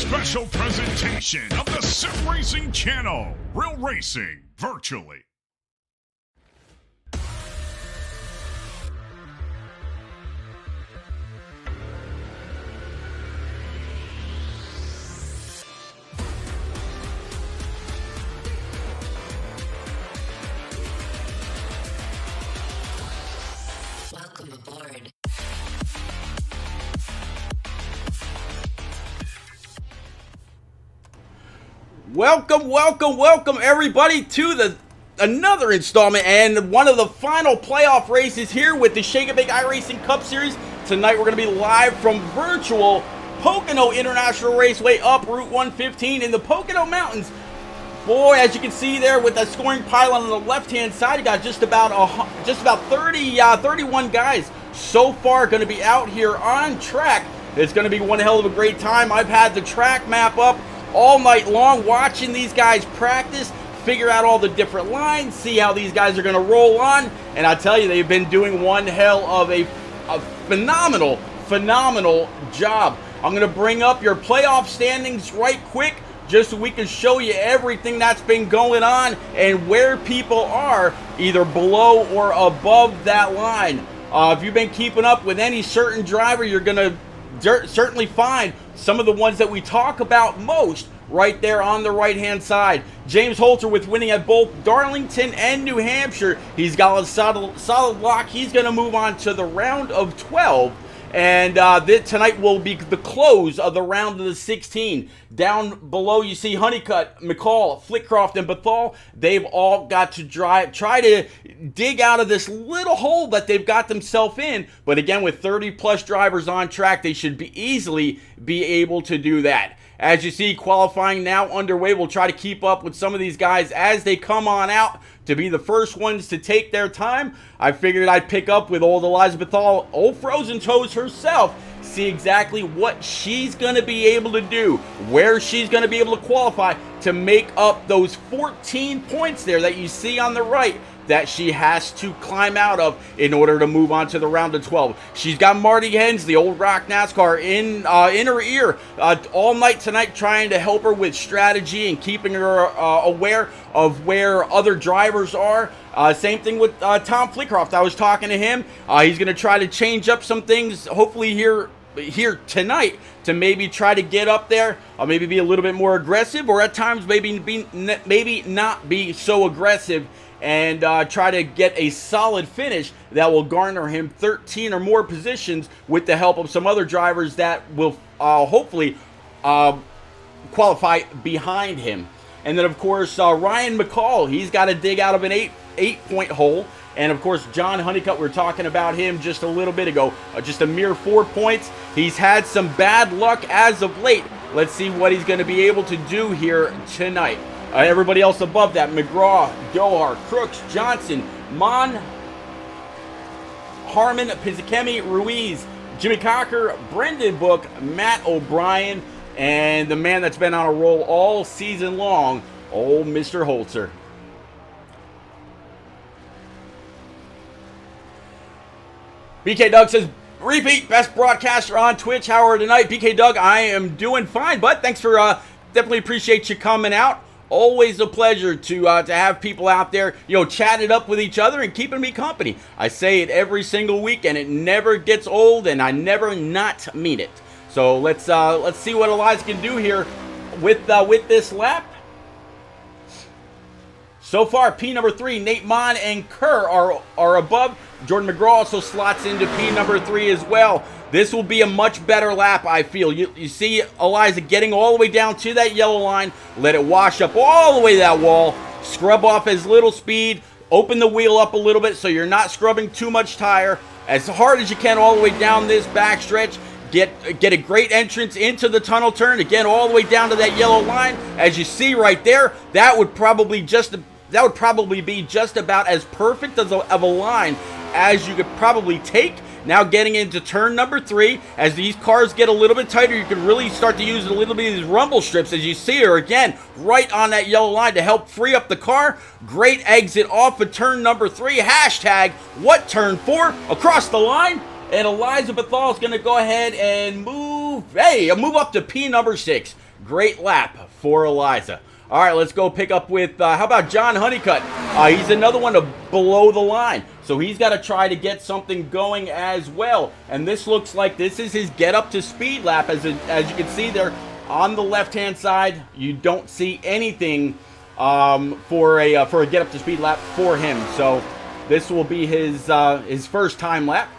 special presentation of the Sim Racing Channel, Real Racing Virtually. Welcome aboard. Welcome everybody to another installment and one of the final playoff races here with the Shake and Bake iRacing Cup Series. Tonight we're going to be live from virtual Pocono International Raceway up Route 115 in the Pocono Mountains. Boy, as you can see there with the scoring pylon on the left-hand side, you got just about 31 guys so far going to be out here on track. It's going to be one hell of a great time. I've had the track map up all night long watching these guys practice, figure out all the different lines, see how these guys are going to roll on, and I tell you, they've been doing one hell of a phenomenal job. I'm going to bring up your playoff standings right quick just so we can show you everything that's been going on and where people are either below or above that line. If you've been keeping up with any certain driver, you're going to certainly find some of the ones that we talk about most right there on the right hand side. James Holter with winning at both Darlington and New Hampshire. He's got a solid lock. He's going to move on to the round of 12. And tonight will be the close of the round of the 16. Down below, you see Honeycutt, McCall, Flitcroft, and Bethal. They've all got to try to dig out of this little hole that they've got themselves in. But again, with 30-plus drivers on track, they should easily be able to do that. As you see, qualifying now underway. We'll try to keep up with some of these guys as they come on out to be the first ones to take their time. I figured I'd pick up with old Eliza Bethal, old Frozen Toes herself, see exactly what she's going to be able to do, where she's going to be able to qualify to make up those 14 points there that you see on the right that she has to climb out of in order to move on to the round of 12. She's got Marty Hens, the old ROK NASCAR, in her ear all night tonight, trying to help her with strategy and keeping her aware of where other drivers are. Same thing with Tom Flitcroft. I was talking to him. He's going to try to change up some things, hopefully here tonight, to maybe try to get up there, maybe be a little bit more aggressive, or at times maybe not be so aggressive, and try to get a solid finish that will garner him 13 or more positions with the help of some other drivers that will hopefully qualify behind him. And then, of course, Ryan McCall, he's got to dig out of an eight-point hole. And, of course, John Honeycutt, we were talking about him just a little bit ago, just a mere 4 points. He's had some bad luck as of late. Let's see what he's going to be able to do here tonight. Everybody else above that, McGraw, Dohar, Crooks, Johnson, Mon, Harmon, Pizzichemi, Ruiz, Jimmy Cocker, Brendan Book, Matt O'Brien, and the man that's been on a roll all season long, old Mr. Holzer. BK Doug says, repeat, best broadcaster on Twitch. How are you tonight? BK Doug, I am doing fine, bud. Thanks for, definitely appreciate you coming out. Always a pleasure to have people out there, chatting up with each other and keeping me company. I say it every single week, and it never gets old, and I never not mean it. So let's see what Eliza can do here with this lap. So far, P number 3, Nate Mon and Kerr are above. Jordan McGraw also slots into P number 3 as well. This will be a much better lap, I feel. You see Eliza getting all the way down to that yellow line. Let it wash up all the way to that wall. Scrub off as little speed. Open the wheel up a little bit so you're not scrubbing too much tire. As hard as you can all the way down this backstretch. Get a great entrance into the tunnel turn. Again, all the way down to that yellow line. As you see right there, that would probably be just about as perfect of a line as you could probably take. Now getting into turn number 3, as these cars get a little bit tighter, you can really start to use a little bit of these rumble strips, as you see her again right on that yellow line to help free up the car. Great exit off of turn number 3. Hashtag what turn 4 across the line. And Eliza Bethal is going to go ahead and move up to P number 6. Great lap for Eliza. All right, let's go pick up with, how about John Honeycutt? He's another one of below the line. So he's got to try to get something going as well. And this looks like this is his get up to speed lap. As you can see there on the left-hand side, you don't see anything for a get up to speed lap for him. So this will be his first time lap.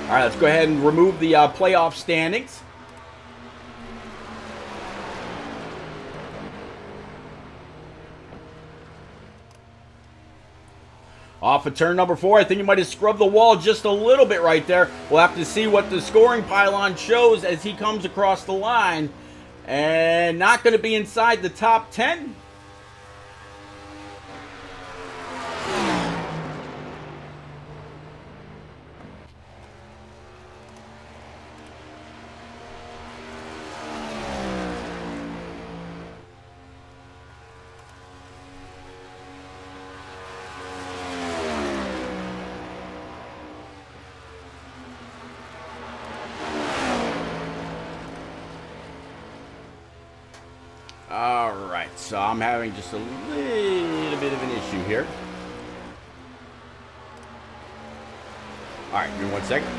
All right, let's go ahead and remove the playoff standings. Off of turn number 4, I think you might have scrubbed the wall just a little bit right there. We'll have to see what the scoring pylon shows as he comes across the line. And not going to be inside the top 10. Alright, so I'm having just a little bit of an issue here. Alright, give me 1 second.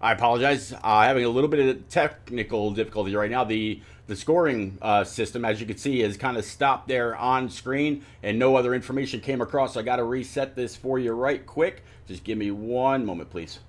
I apologize. Having a little bit of technical difficulty right now. The scoring system, as you can see, is kind of stopped there on screen, and no other information came across. So I got to reset this for you right quick. Just give me 1 moment, please.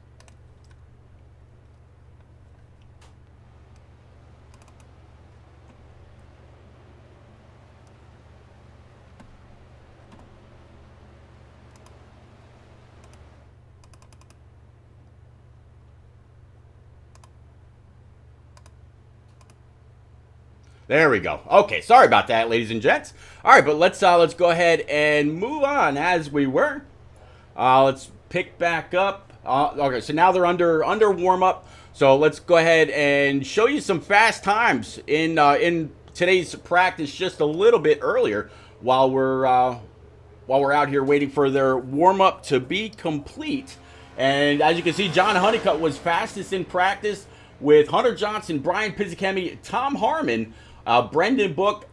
There we go. Okay, sorry about that, ladies and gents. All right, but let's go ahead and move on as we were. Let's pick back up. Okay, so now they're under warm up. So let's go ahead and show you some fast times in today's practice just a little bit earlier while we're out here waiting for their warm up to be complete. And as you can see, John Honeycutt was fastest in practice with Hunter Johnson, Brian Pizzicemi, Tom Harmon, Brendan Book,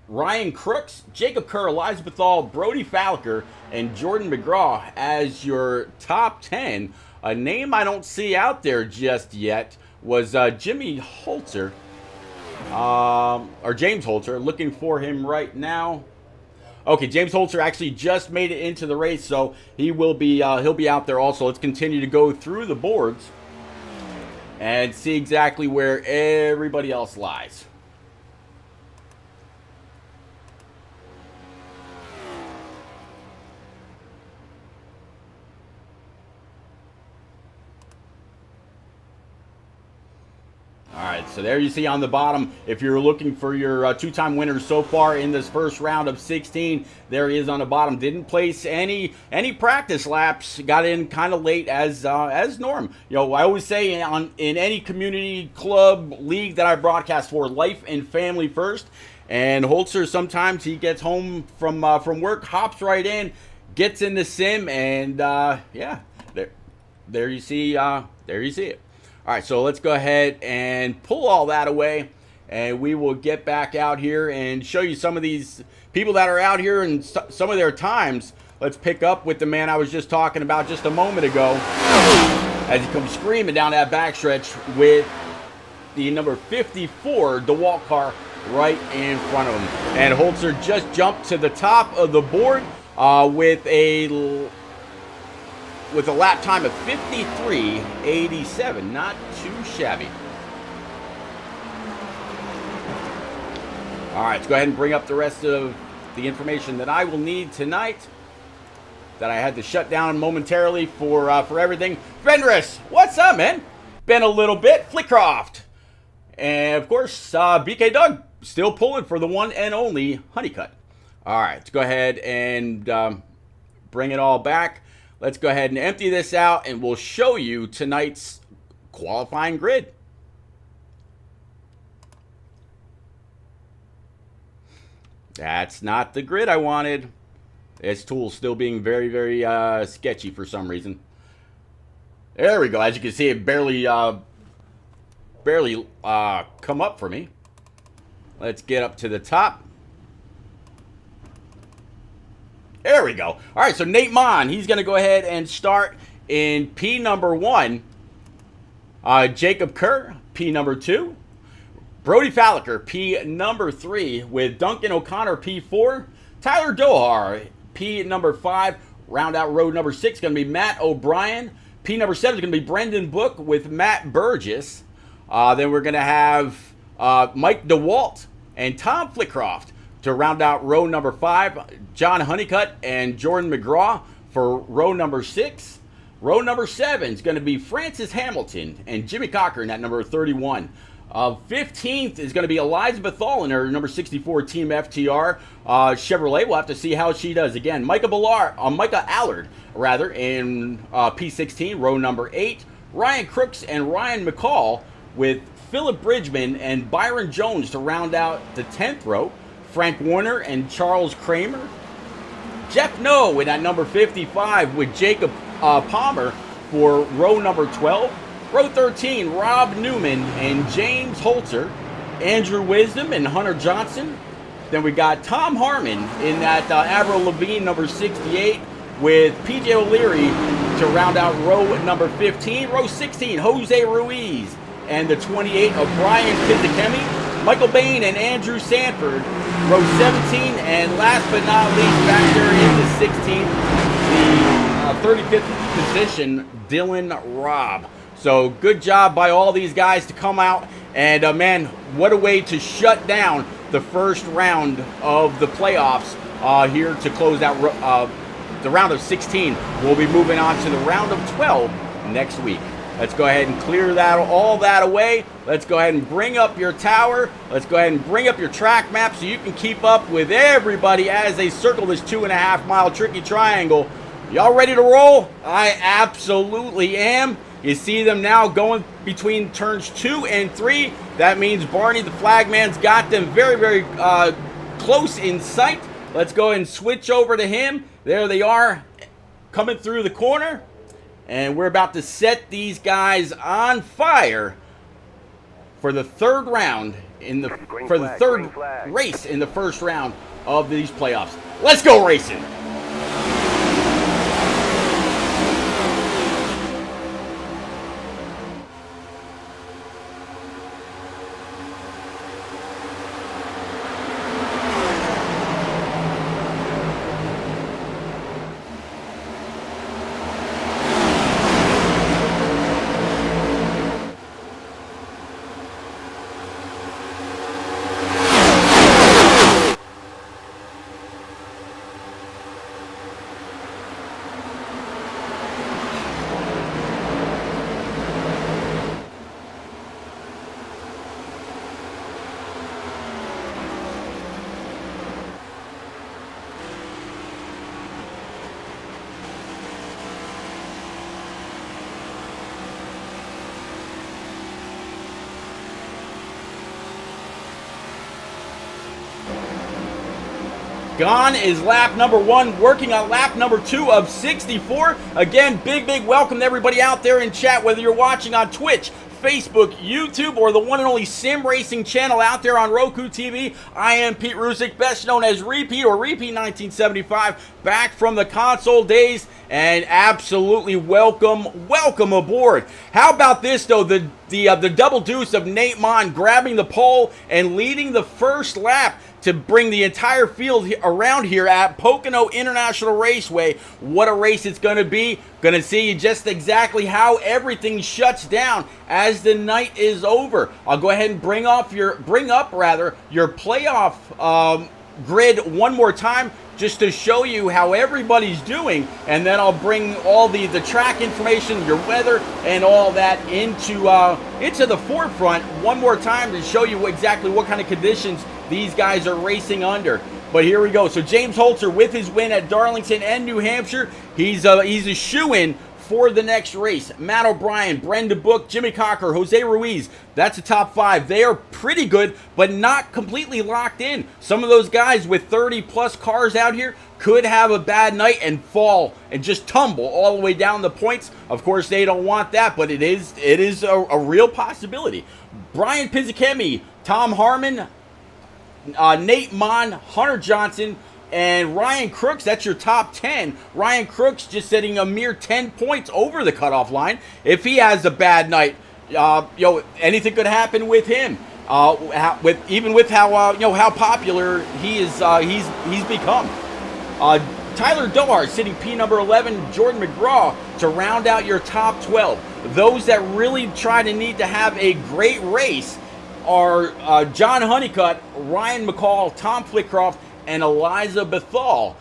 Ryan Crooks, Jacob Kerr, Eliza Bethal, Brody Falker, and Jordan McGraw as your top 10. A name I don't see out there just yet was Jimmy Holzer, or James Holzer. Looking for him right now. Okay, James Holzer actually just made it into the race, so he will be he'll be out there also. Let's continue to go through the boards and see exactly where everybody else lies. All right, so there you see on the bottom, if you're looking for your two-time winners so far in this first round of 16, there he is on the bottom. Didn't place any practice laps. Got in kind of late as norm. You know, I always say in any community club league that I broadcast for, life and family first. And Holzer, sometimes he gets home from work, hops right in, gets in the sim, and yeah, there you see it. All right, so let's go ahead and pull all that away, and we will get back out here and show you some of these people that are out here and some of their times. Let's pick up with the man I was just talking about just a moment ago as he comes screaming down that backstretch with the number 54 DeWalt car right in front of him. And Holzer just jumped to the top of the board with a lap time of 53.87. Not too shabby. All right, let's go ahead and bring up the rest of the information that I will need tonight. that I had to shut down momentarily for everything. Fenris, what's up, man? Been a little bit. Flickcroft. And, of course, BK Doug, still pulling for the one and only Honeycutt. All right, let's go ahead and bring it all back. Let's go ahead and empty this out, and we'll show you tonight's qualifying grid. That's not the grid I wanted. This tool's still being very, very sketchy for some reason. There we go. As you can see, it barely come up for me. Let's get up to the top. There we go. All right, so Nate Mon, he's going to go ahead and start in P number 1. Jacob Kerr, P number 2. Brody Falliker, P number 3, with Duncan O'Connor, P4. Tyler Dohar, P number 5. Round out row number 6 going to be Matt O'Brien. P number 7 is going to be Brendan Book with Matt Burgess. Then we're going to have Mike DeWalt and Tom Flickcroft to round out row number 5. John Honeycutt and Jordan McGraw for row number 6. Row number 7 is going to be Francis Hamilton and Jimmy Cochran at number 31. 15th is going to be Elizabeth Tholiner, number 64, Team FTR. Chevrolet, we'll have to see how she does. Again, Micah Allard, in P16, row number 8. Ryan Crooks and Ryan McCall with Philip Bridgman and Byron Jones to round out the 10th row. Frank Warner and Charles Kramer. Jeff Noe in at number 55 with Jacob Palmer for row number 12. Row 13, Rob Newman and James Holzer. Andrew Wisdom and Hunter Johnson. Then we got Tom Harmon in that Avril Lavigne number 68 with PJ O'Leary to round out row number 15. Row 16, Jose Ruiz and the 28 of Brian Pizzichemi. Michael Bain and Andrew Sanford. Row 17, and last but not least, back there in the 16th, the 35th position, Dylan Robb. So good job by all these guys to come out, and man, what a way to shut down the first round of the playoffs here to close out the round of 16. We'll be moving on to the round of 12 next week. Let's go ahead and clear all that away. Let's go ahead and bring up your tower. Let's go ahead and bring up your track map so you can keep up with everybody as they circle this 2.5 mile tricky triangle. Y'all ready to roll? I absolutely am. You see them now going between turns 2 and 3. That means Barney the flagman's got them very, very close in sight. Let's go ahead and switch over to him. There they are coming through the corner. And we're about to set these guys on fire for the third round third race in the first round of these playoffs. Let's go racing. Gone is lap number 1, working on lap number 2 of 64. Again, big welcome to everybody out there in chat, whether you're watching on Twitch, Facebook, YouTube, or the one and only sim racing channel out there on Roku TV. I am Pete Rusick, best known as Repeat or Repeat 1975, back from the console days, and absolutely welcome aboard. How about this though, the double deuce of Nate Mon grabbing the pole and leading the first lap to bring the entire field around here at Pocono International Raceway. What a race it's going to be. Going to see just exactly how everything shuts down as the night is over. I'll go ahead and bring up your playoff grid one more time just to show you how everybody's doing, and then I'll bring all the track information, your weather, and all that into the forefront one more time to show you exactly what kind of conditions these guys are racing under. But here we go. So James Holzer with his win at Darlington and New Hampshire, he's a shoo-in for the next race. Matt O'Brien, Brendan Book, Jimmy Cocker, Jose Ruiz, that's the top 5. They are pretty good, but not completely locked in. Some of those guys with 30-plus cars out here could have a bad night and fall and just tumble all the way down the points. Of course, they don't want that, but it is a real possibility. Brian Pizzicemi, Tom Harmon, Nate Mon, Hunter Johnson, and Ryan Crooks, that's your top 10. Ryan Crooks just sitting a mere 10 points over the cutoff line. If he has a bad night, anything could happen with him. With how popular he's become. Tyler Dohar sitting P number 11, Jordan McGraw to round out your top 12. Those that really need to have a great race are John Honeycutt, Ryan McCall, Tom Flitcroft, and Eliza Bethal.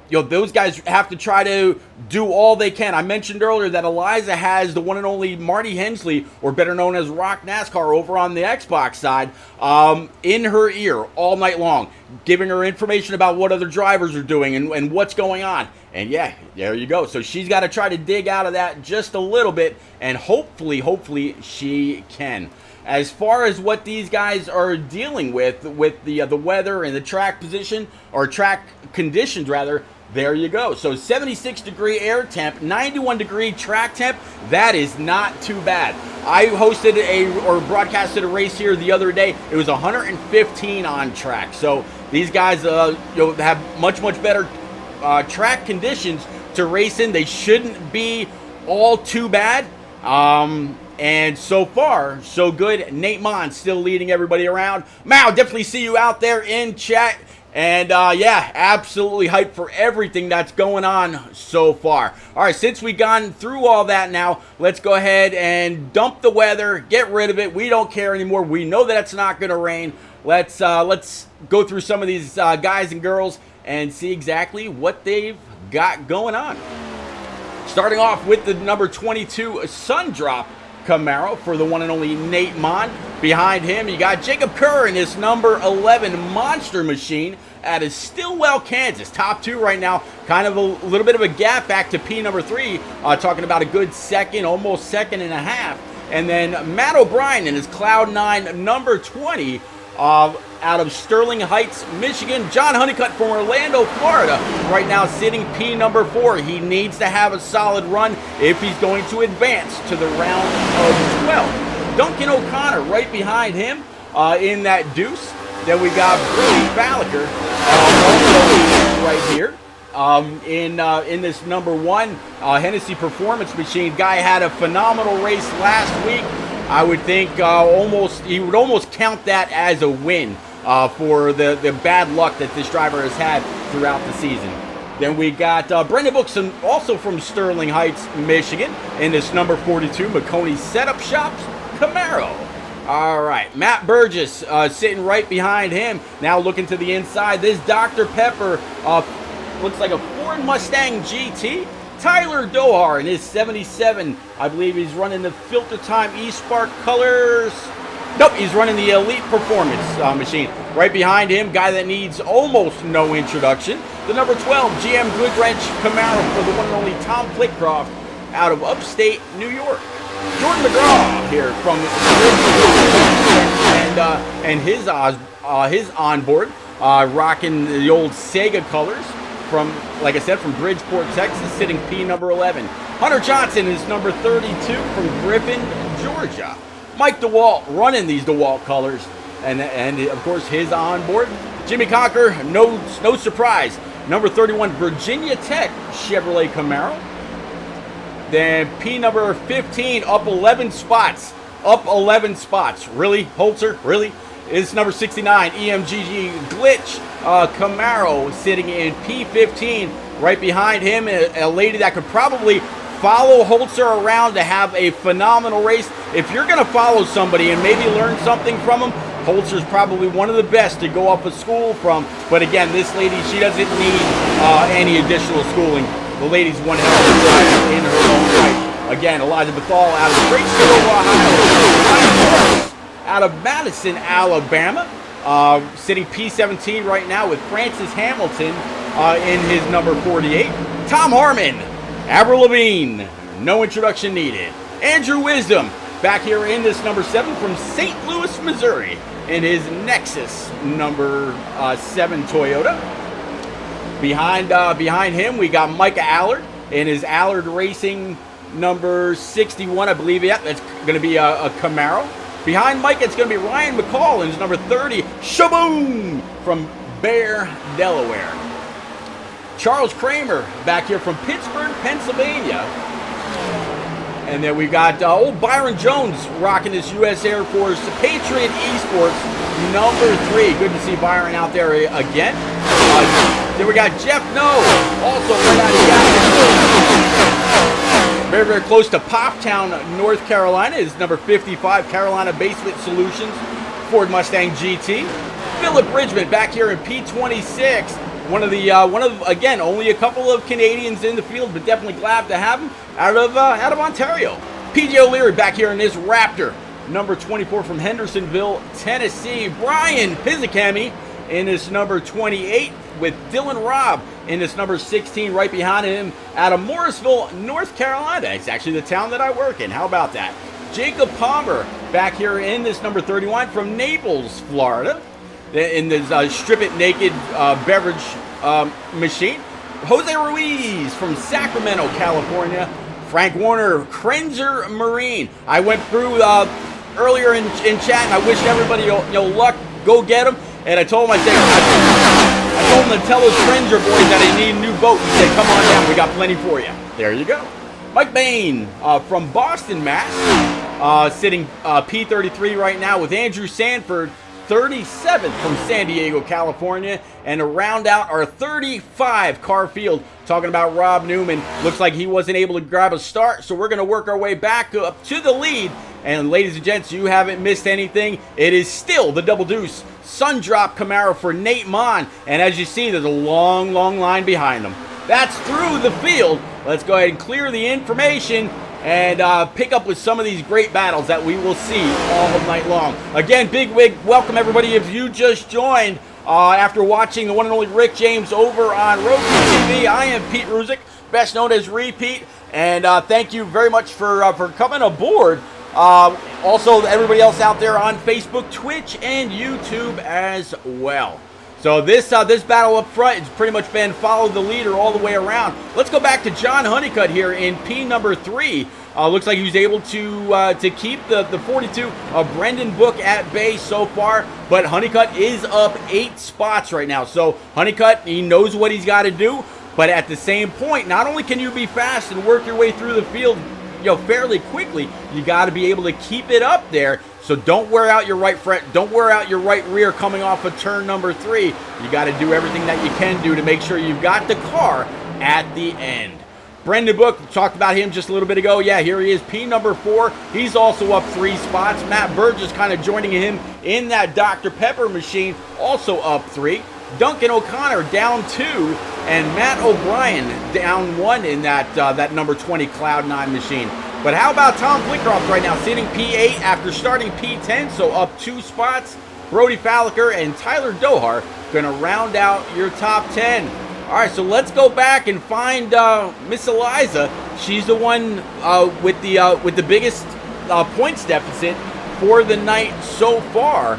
Those guys have to try to do all they can. I mentioned earlier that Eliza has the one and only Marty Hensley, or better known as ROK NASCAR, over on the Xbox side, in her ear all night long, giving her information about what other drivers are doing and what's going on. And yeah, there you go. So she's got to try to dig out of that just a little bit, and hopefully she can. As far as what these guys are dealing with the weather and the track position, or track conditions rather, there you go. So 76-degree air temp, 91-degree track temp, that is not too bad. I hosted broadcasted a race here the other day. It was 115 on track. So these guys have much better track conditions to race in. They shouldn't be all too bad. And so far, so good. Nate Mon still leading everybody around. Mao, definitely see you out there in chat. And yeah, absolutely hyped for everything that's going on so far. All right, since we've gone through all that now, let's go ahead and dump the weather, get rid of it. We don't care anymore. We know that it's not going to rain. Let's go through some of these guys and girls and see exactly what they've got going on. Starting off with the number 22 Sundrop Camaro for the one and only Nate Mon. Behind him, you got Jacob Kerr in his number 11 Monster Machine out of Stillwell, Kansas. Top 2 right now. Kind of a little bit of a gap back to P number 3. Talking about a good second, almost second and a half. And then Matt O'Brien in his Cloud 9 number 20 out of Sterling Heights, Michigan. John Honeycutt from Orlando, Florida, right now sitting P number 4. He needs to have a solid run if he's going to advance to the round of 12. Duncan O'Connor right behind him in that deuce. Then we got Brady Falliker also right here in this number 1 Hennessy Performance Machine. Guy had a phenomenal race last week. I would think he would almost count that as a win for the bad luck that this driver has had throughout the season. Then we got Brendan Bookson, also from Sterling Heights, Michigan, in this number 42 McConey Setup Shops Camaro. All right, Matt Burgess sitting right behind him. Now looking to the inside, this Dr. Pepper looks like a Ford Mustang GT. Tyler Dohar in his 77, I believe he's running the Filter Time E-Spark colors. Nope, he's running the Elite Performance machine. Right behind him, guy that needs almost no introduction, the number 12 GM Goodwrench Camaro for the one and only Tom Flitcroft out of upstate New York. Jordan McGraw here from and his onboard, rocking the old Sega colors. From, like I said, from Bridgeport, Texas, sitting P number 11. Hunter Johnson is number 32 from Griffin, Georgia. Mike DeWalt running these DeWalt colors, and of course his onboard. Jimmy Cocker, no surprise, number 31 Virginia Tech Chevrolet Camaro. Then P number 15, up 11 spots. Really, Holzer? Really? It's number 69 EMGG Glitch Camaro sitting in P15. Right behind him, a lady that could probably follow Holzer around to have a phenomenal race. If you're going to follow somebody and maybe learn something from them, Holzer's probably one of the best to go up a school from. But again, this lady, she doesn't need any additional schooling. The lady's one hell of a driver in her own right. Again, Eliza Bethal out of the great state of Ohio. Out of Madison, Alabama. Sitting P17 right now with Francis Hamilton in his number 48. Tom Harmon, Avril Lavigne, no introduction needed. Andrew Wisdom, back here in this number 7 from St. Louis, Missouri, in his Nexus number 7 Toyota. Behind him, we got Micah Allard in his Allard Racing number 61, I believe. Yeah, that's going to be a Camaro. Behind Mike, it's going to be Ryan McCall in his number 30, Shaboom, from Bear, Delaware. Charles Kramer back here from Pittsburgh, Pennsylvania. And then we've got old Byron Jones rocking this U.S. Air Force Patriot Esports number 3. Good to see Byron out there again. Then we got Jeff No, also right out of Yakima. Very, very close to Poptown, North Carolina, is number 55, Carolina Basement Solutions, Ford Mustang GT. Philip Bridgman back here in P26. One of again, only a couple of Canadians in the field, but definitely glad to have him out of Ontario. PJ O'Leary back here in this Raptor, number 24 from Hendersonville, Tennessee. Brian Pizzacami in this number 28 with Dylan Robb in this number 16 right behind him out of Morrisville, North Carolina. It's actually the town that I work in. How about that? Jacob Palmer back here in this number 31 from Naples, Florida, in this Strip It Naked beverage machine. Jose Ruiz from Sacramento, California. Frank Warner, Krenzer Marine. I went through earlier in chat, and I wish everybody luck. Go get him. And I told him, I told him to tell those Krenzer boys that they need a new boat. He said, come on down, we got plenty for you. There you go. Mike Bain from Boston, Mass. Sitting P33 right now with Andrew Sanford, 37th from San Diego, California. And to round out our 35 car field, talking about Rob Newman. Looks like he wasn't able to grab a start, so we're going to work our way back up to the lead. And ladies and gents, you haven't missed anything. It is still the Double Deuce Sundrop Camaro for Nate Mon. And as you see, there's a long, long line behind him. That's through the field. Let's go ahead and clear the information and pick up with some of these great battles that we will see all night long. Again, big wig, welcome everybody if you just joined after watching the one and only Rick James over on ROK TV. I am Pete Ruzick, best known as Repeat, and thank you very much for coming aboard. Also, everybody else out there on Facebook, Twitch, and YouTube as well. So this battle up front has pretty much been follow the leader all the way around. Let's go back to John Honeycutt here in P number 3. Looks like he was able to keep the 42 of Brendan Book at bay so far, but Honeycutt is up 8 spots right now. So Honeycutt, he knows what he's got to do, but at the same point, not only can you be fast and work your way through the field fairly quickly, you got to be able to keep it up there. So don't wear out your right front, don't wear out your right rear coming off of turn number 3. You got to do everything that you can do to make sure you've got the car at the end. Brendan Book, talked about him just a little bit ago. Yeah, here he is, P number 4. He's also up 3 spots. Matt Burgess kind of joining him in that Dr. Pepper machine, also up 3. Duncan O'Connor down 2, and Matt O'Brien down 1 in that number 20 Cloud9 machine. But how about Tom Flickroft right now, sitting P8 after starting P10, so up 2 spots. Brody Falliker and Tyler Dohar going to round out your top 10. All right, so let's go back and find Miss Eliza. She's the one with the biggest points deficit for the night so far.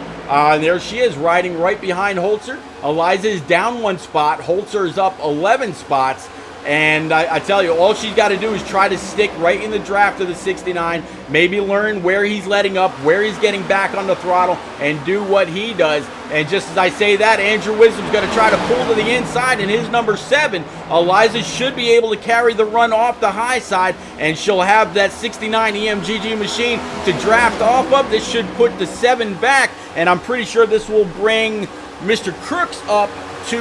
There she is, riding right behind Holzer. Eliza is down 1 spot. Holzer is up 11 spots. And I tell you, all she's got to do is try to stick right in the draft of the 69, maybe learn where he's letting up, where he's getting back on the throttle, and do what he does. And just as I say that, Andrew Wisdom's going to try to pull to the inside in his number 7. Eliza should be able to carry the run off the high side, and she'll have that 69 EMGG machine to draft off of. This should put the 7 back, and I'm pretty sure this will bring Mr. Crooks up to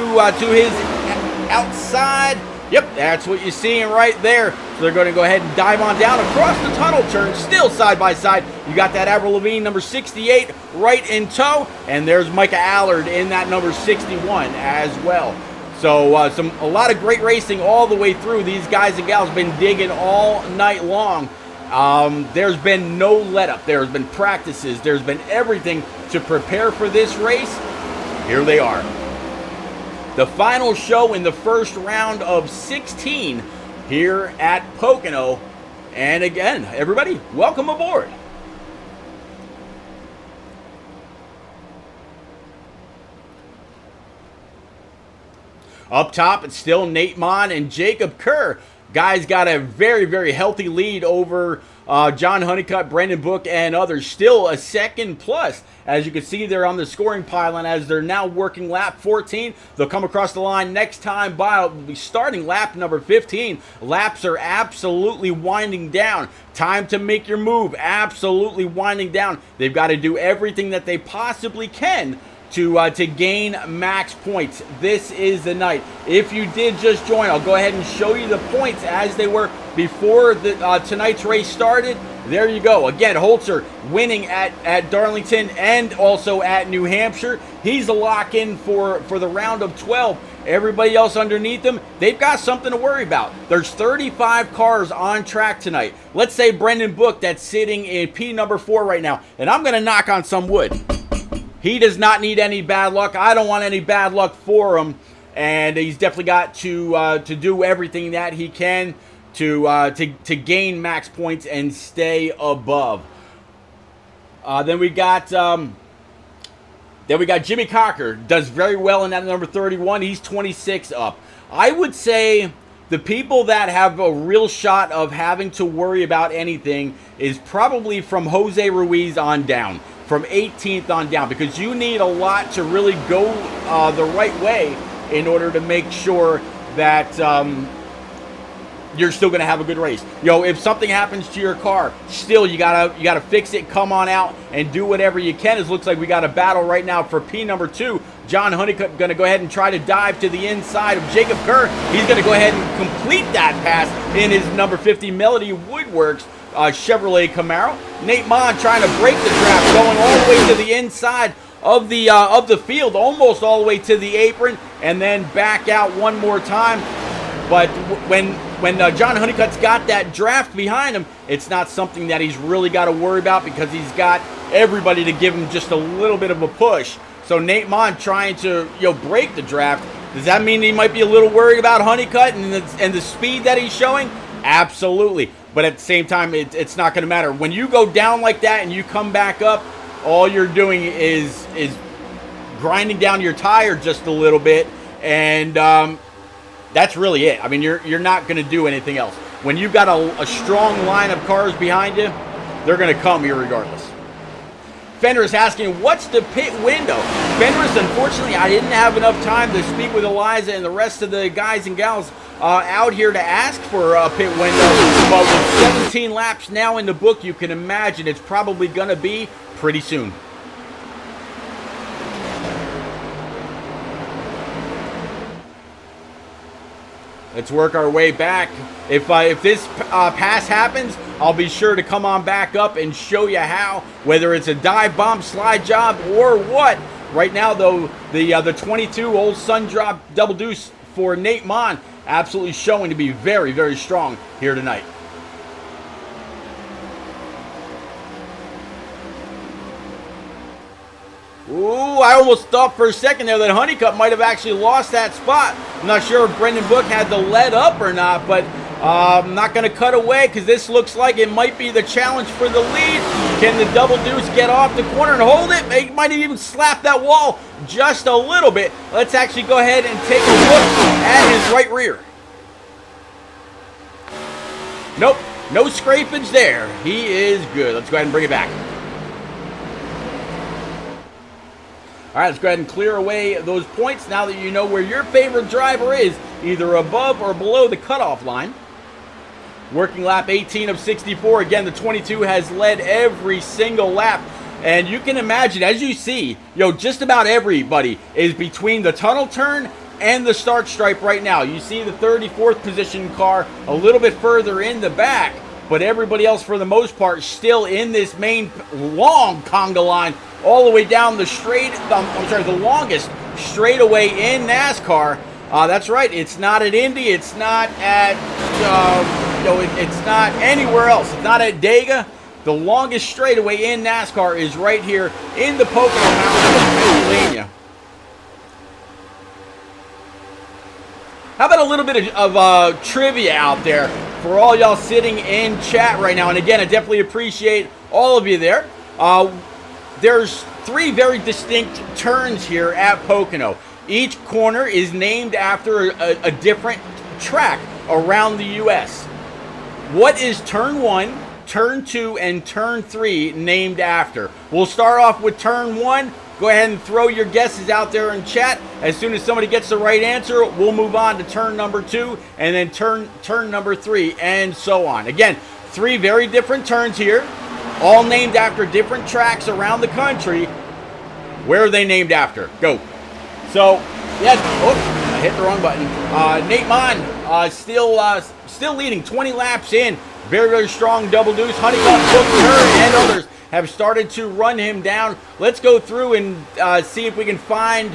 his outside. Yep, that's what you're seeing right there. So they're going to go ahead and dive on down across the tunnel turn, still side by side. You got that Avril Lavigne number 68 right in tow, and there's Micah Allard in that number 61 as well. So a lot of great racing all the way through. These guys and gals have been digging all night long. There's been no let up. There's been practices. There's been everything to prepare for this race. Here they are. The final show in the first round of 16 here at Pocono. And again, everybody, welcome aboard. Up top, it's still Nate Mon and Jacob Kerr. Guys got a very, very healthy lead over John Honeycutt, Brendan Book, and others. Still a second plus. As you can see, they're on the scoring pylon as they're now working lap 14. They'll come across the line next time by. It'll be starting lap number 15. Laps are absolutely winding down. Time to make your move. Absolutely winding down. They've got to do everything that they possibly can to gain max points. This is the night. If you did just join, I'll go ahead and show you the points as they were before tonight's race started. There you go. Again, Holzer winning at Darlington and also at New Hampshire. He's a lock-in for the round of 12. Everybody else underneath them, they've got something to worry about. There's 35 cars on track tonight. Let's say Brendan Book, that's sitting in P number 4 right now, and I'm going to knock on some wood. He does not need any bad luck. I don't want any bad luck for him. And he's definitely got to do everything that he can to gain max points and stay above. Then we got Jimmy Cocker. Does very well in that number 31. He's 26 up. I would say the people that have a real shot of having to worry about anything is probably from Jose Ruiz on down. From 18th on down, because you need a lot to really go the right way in order to make sure that you're still going to have a good race. If something happens to your car, still you gotta fix it. Come on out and do whatever you can. It looks like we got a battle right now for P number 2. John Honeycutt going to go ahead and try to dive to the inside of Jacob Kerr. He's going to go ahead and complete that pass in his number 50 Melody Woodworks Chevrolet Camaro. Nate Mon trying to break the draft, going all the way to the inside of the field, almost all the way to the apron, and then back out one more time. But when John Honeycutt's got that draft behind him, it's not something that he's really got to worry about because he's got everybody to give him just a little bit of a push. So Nate Mon trying to break the draft. Does that mean he might be a little worried about Honeycutt and the speed that he's showing? Absolutely. But at the same time, it's not going to matter. When you go down like that and you come back up, all you're doing is grinding down your tire just a little bit, and that's really it. I mean, you're not going to do anything else. When you've got a strong line of cars behind you, they're going to come irregardless. Fenris asking, what's the pit window? Fenris, unfortunately, I didn't have enough time to speak with Eliza and the rest of the guys and gals out here to ask for a pit window. But with 17 laps now in the book, you can imagine it's probably going to be pretty soon. Let's work our way back. If this pass happens, I'll be sure to come on back up and show you how, whether it's a dive bomb, slide job, or what. Right now, though, the 22 old sun drop double deuce for Nate Mon absolutely showing to be very, very strong here tonight. Ooh, I almost thought for a second there that Honeycutt might have actually lost that spot. I'm not sure if Brendan Book had to let up or not, but I'm not going to cut away because this looks like it might be the challenge for the lead. Can the double deuce get off the corner and hold it? He might have even slapped that wall just a little bit. Let's actually go ahead and take a look at his right rear. Nope, no scrapage there. He is good. Let's go ahead and bring it back. All right, let's go ahead and clear away those points now that you know where your favorite driver is, either above or below the cutoff line. Working lap 18 of 64. Again, the 22 has led every single lap. And you can imagine, as you see, just about everybody is between the tunnel turn and the start stripe right now. You see the 34th position car a little bit further in the back, but everybody else for the most part still in this main long conga line all the way down the the longest straightaway in NASCAR. That's right, it's not at Indy, it's not at it's not anywhere else. It's not at Dega. The longest straightaway in NASCAR is right here in the Pocono Mountains of Pennsylvania. How about a little bit of trivia out there for all y'all sitting in chat right now? And again, I definitely appreciate all of you there. There's 3 very distinct turns here at Pocono. Each corner is named after a different track around the U.S. What is turn 1, turn 2, and turn 3 named after? We'll start off with turn 1. Go ahead and throw your guesses out there in chat. As soon as somebody gets the right answer, we'll move on to turn number 2, and then turn number 3, and so on. Again, 3 very different turns here, all named after different tracks around the country. Where are they named after? Go. So, yes, I hit the wrong button. Nate Mon still leading, 20 laps in. Very, very strong double deuce. Honeycutt, Booker, and others have started to run him down. Let's go through and see if we can find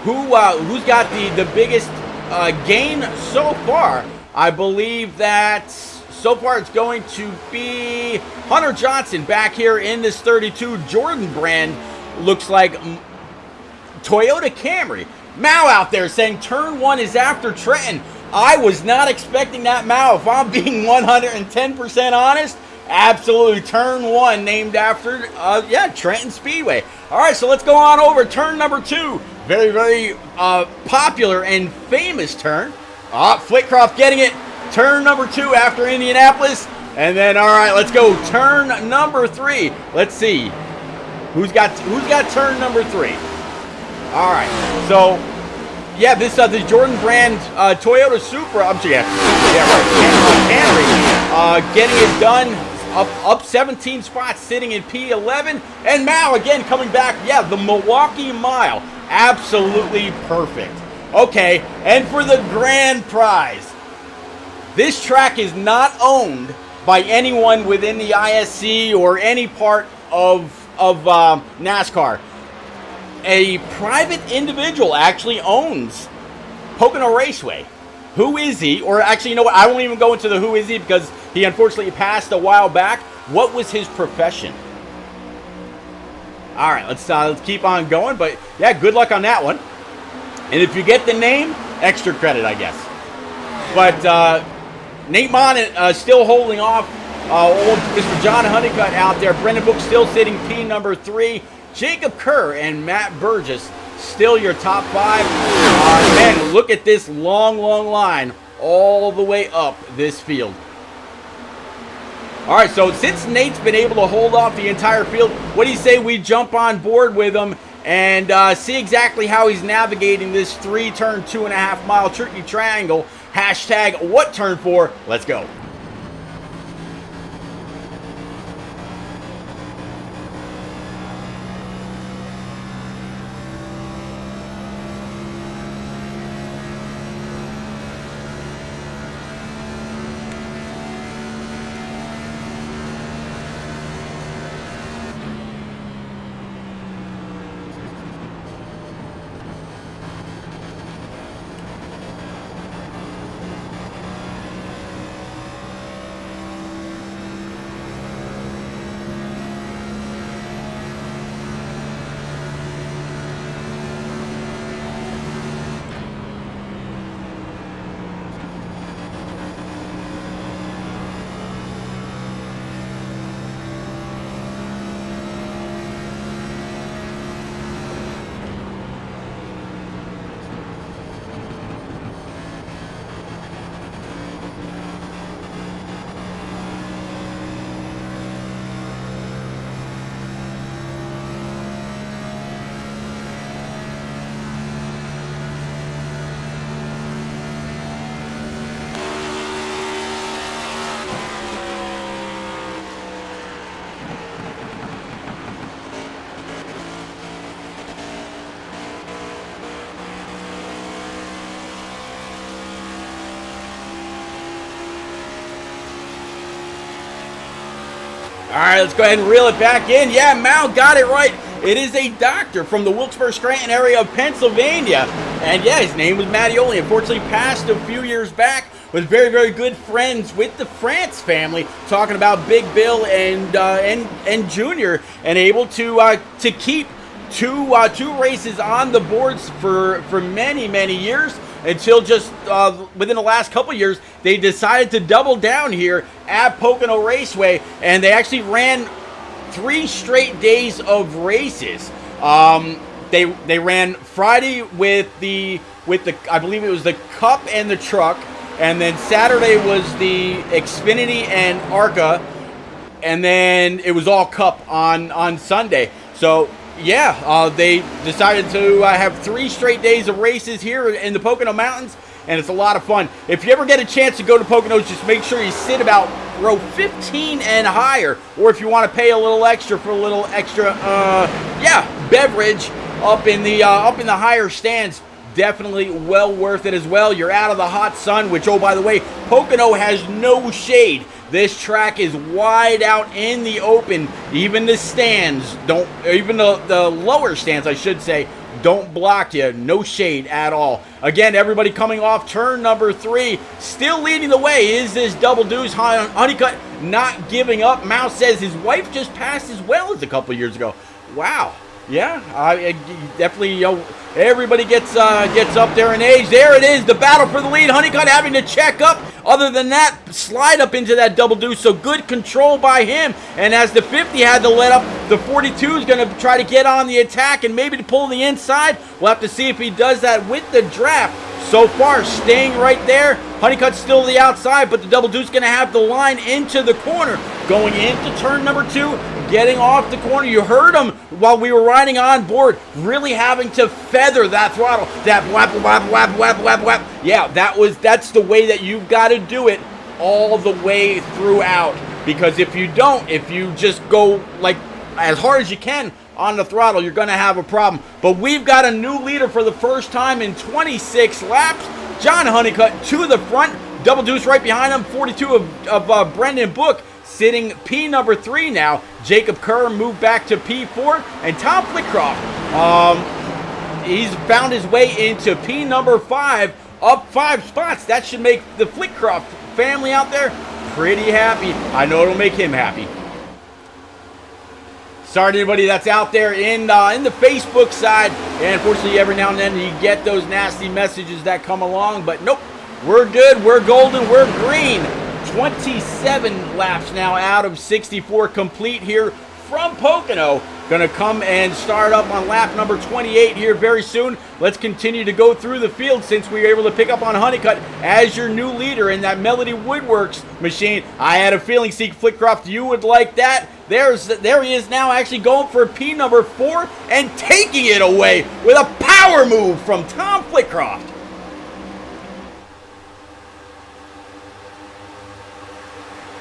who's got the biggest gain so far. I believe that so far it's going to be Hunter Johnson back here in this 32 Jordan brand. Looks like Toyota Camry. Mao out there saying turn 1 is after Trenton. I was not expecting that, Mao. If I'm being 110% honest, absolutely turn 1 named after, Trenton Speedway. All right, so let's go on over. Turn number 2. Very, very popular and famous turn. Flitcroft getting it. Turn number 2 after Indianapolis. And then, all right, let's go. Turn number 3. Let's see. Who's got turn number 3? All right, so yeah, this the Jordan brand Toyota Supra. Camry, getting it done. Up 17 spots, sitting in P11, and Mao again coming back. Yeah, the Milwaukee Mile, absolutely perfect. Okay, and for the grand prize, this track is not owned by anyone within the ISC or any part of NASCAR. A private individual actually owns Pocono Raceway. Who is he? Or actually, you know what? I won't even go into the who is he because he unfortunately passed a while back. What was his profession? All right, let's keep on going. But yeah, good luck on that one. And if you get the name, extra credit, I guess. But Nate Mon still holding off old Mr. John Honeycutt out there. Brendan Book still sitting P number 3. Jacob Kerr and Matt Burgess still your top 5. Man, look at this long line all the way up this field. All right, so since Nate's been able to hold off the entire field, what do you say we jump on board with him and see exactly how he's navigating this 3-turn, 2.5-mile tricky triangle? Hashtag what turn 4? Let's go. All right, let's go ahead and reel it back in. Yeah, Mal got it right. It is a doctor from the Wilkes-Barre-Scranton area of Pennsylvania. And yeah, his name was Mattioli. Unfortunately, passed a few years back. Was very, very good friends with the France family, talking about Big Bill and Junior, and able to keep two races on the boards for many, many years, until just within the last couple years, they decided to double down here at Pocono Raceway, and they actually ran 3 straight days of races. They ran Friday with the I believe it was the Cup and the Truck, and then Saturday was the Xfinity and ARCA, and then it was all Cup on Sunday. So yeah, they decided to have 3 straight days of races here in the Pocono Mountains, and it's a lot of fun. If you ever get a chance to go to Poconos, just make sure you sit about row 15 and higher, or if you want to pay a little extra for a little extra, beverage up in the higher stands, definitely well worth it as well. You're out of the hot sun, which, oh, by the way, Pocono has no shade. This track is wide out in the open. Even the stands don't, even the lower stands, I should say, don't block you. No shade at all. Again, everybody coming off turn number 3. Still leading the way is this Double Deuce Honeycutt, not giving up. Mouse says his wife just passed as well as a couple years ago. Wow. Yeah, definitely, everybody gets up there in age. There it is, the battle for the lead. Honeycutt having to check up. Other than that, slide up into that Double Deuce, so good control by him. And as the 50 had to let up, the 42 is going to try to get on the attack and maybe to pull the inside. We'll have to see if he does that with the draft. So far, staying right there. Honeycutt's still the outside, but the Double Deuce going to have the line into the corner. Going into turn number 2, getting off the corner. You heard him while we were riding on board, really having to feather that throttle. That whap, whap, whap, whap, whap, whap. Yeah, that's the way that you've got to do it all the way throughout. Because if you don't, if you just go like as hard as you can on the throttle, you're going to have a problem. But we've got a new leader for the first time in 26 laps. John Honeycutt to the front. Double Deuce right behind him. 42 of Brendan Book sitting P number 3 now. Jacob Kerr moved back to P4. And Tom Flitcroft, he's found his way into P number 5, up 5 spots. That should make the Flitcroft family out there pretty happy. I know it'll make him happy. Sorry to anybody that's out there in the Facebook side. And unfortunately, every now and then you get those nasty messages that come along. But nope, we're good, we're golden, we're green. 27 laps now out of 64 complete here from Pocono. Going to come and start up on lap number 28 here very soon. Let's continue to go through the field since we were able to pick up on Honeycutt as your new leader in that Melody Woodworks machine. I had a feeling, Steve Flitcroft, you would like that. There he is now, actually going for P number 4 and taking it away with a power move from Tom Flitcroft.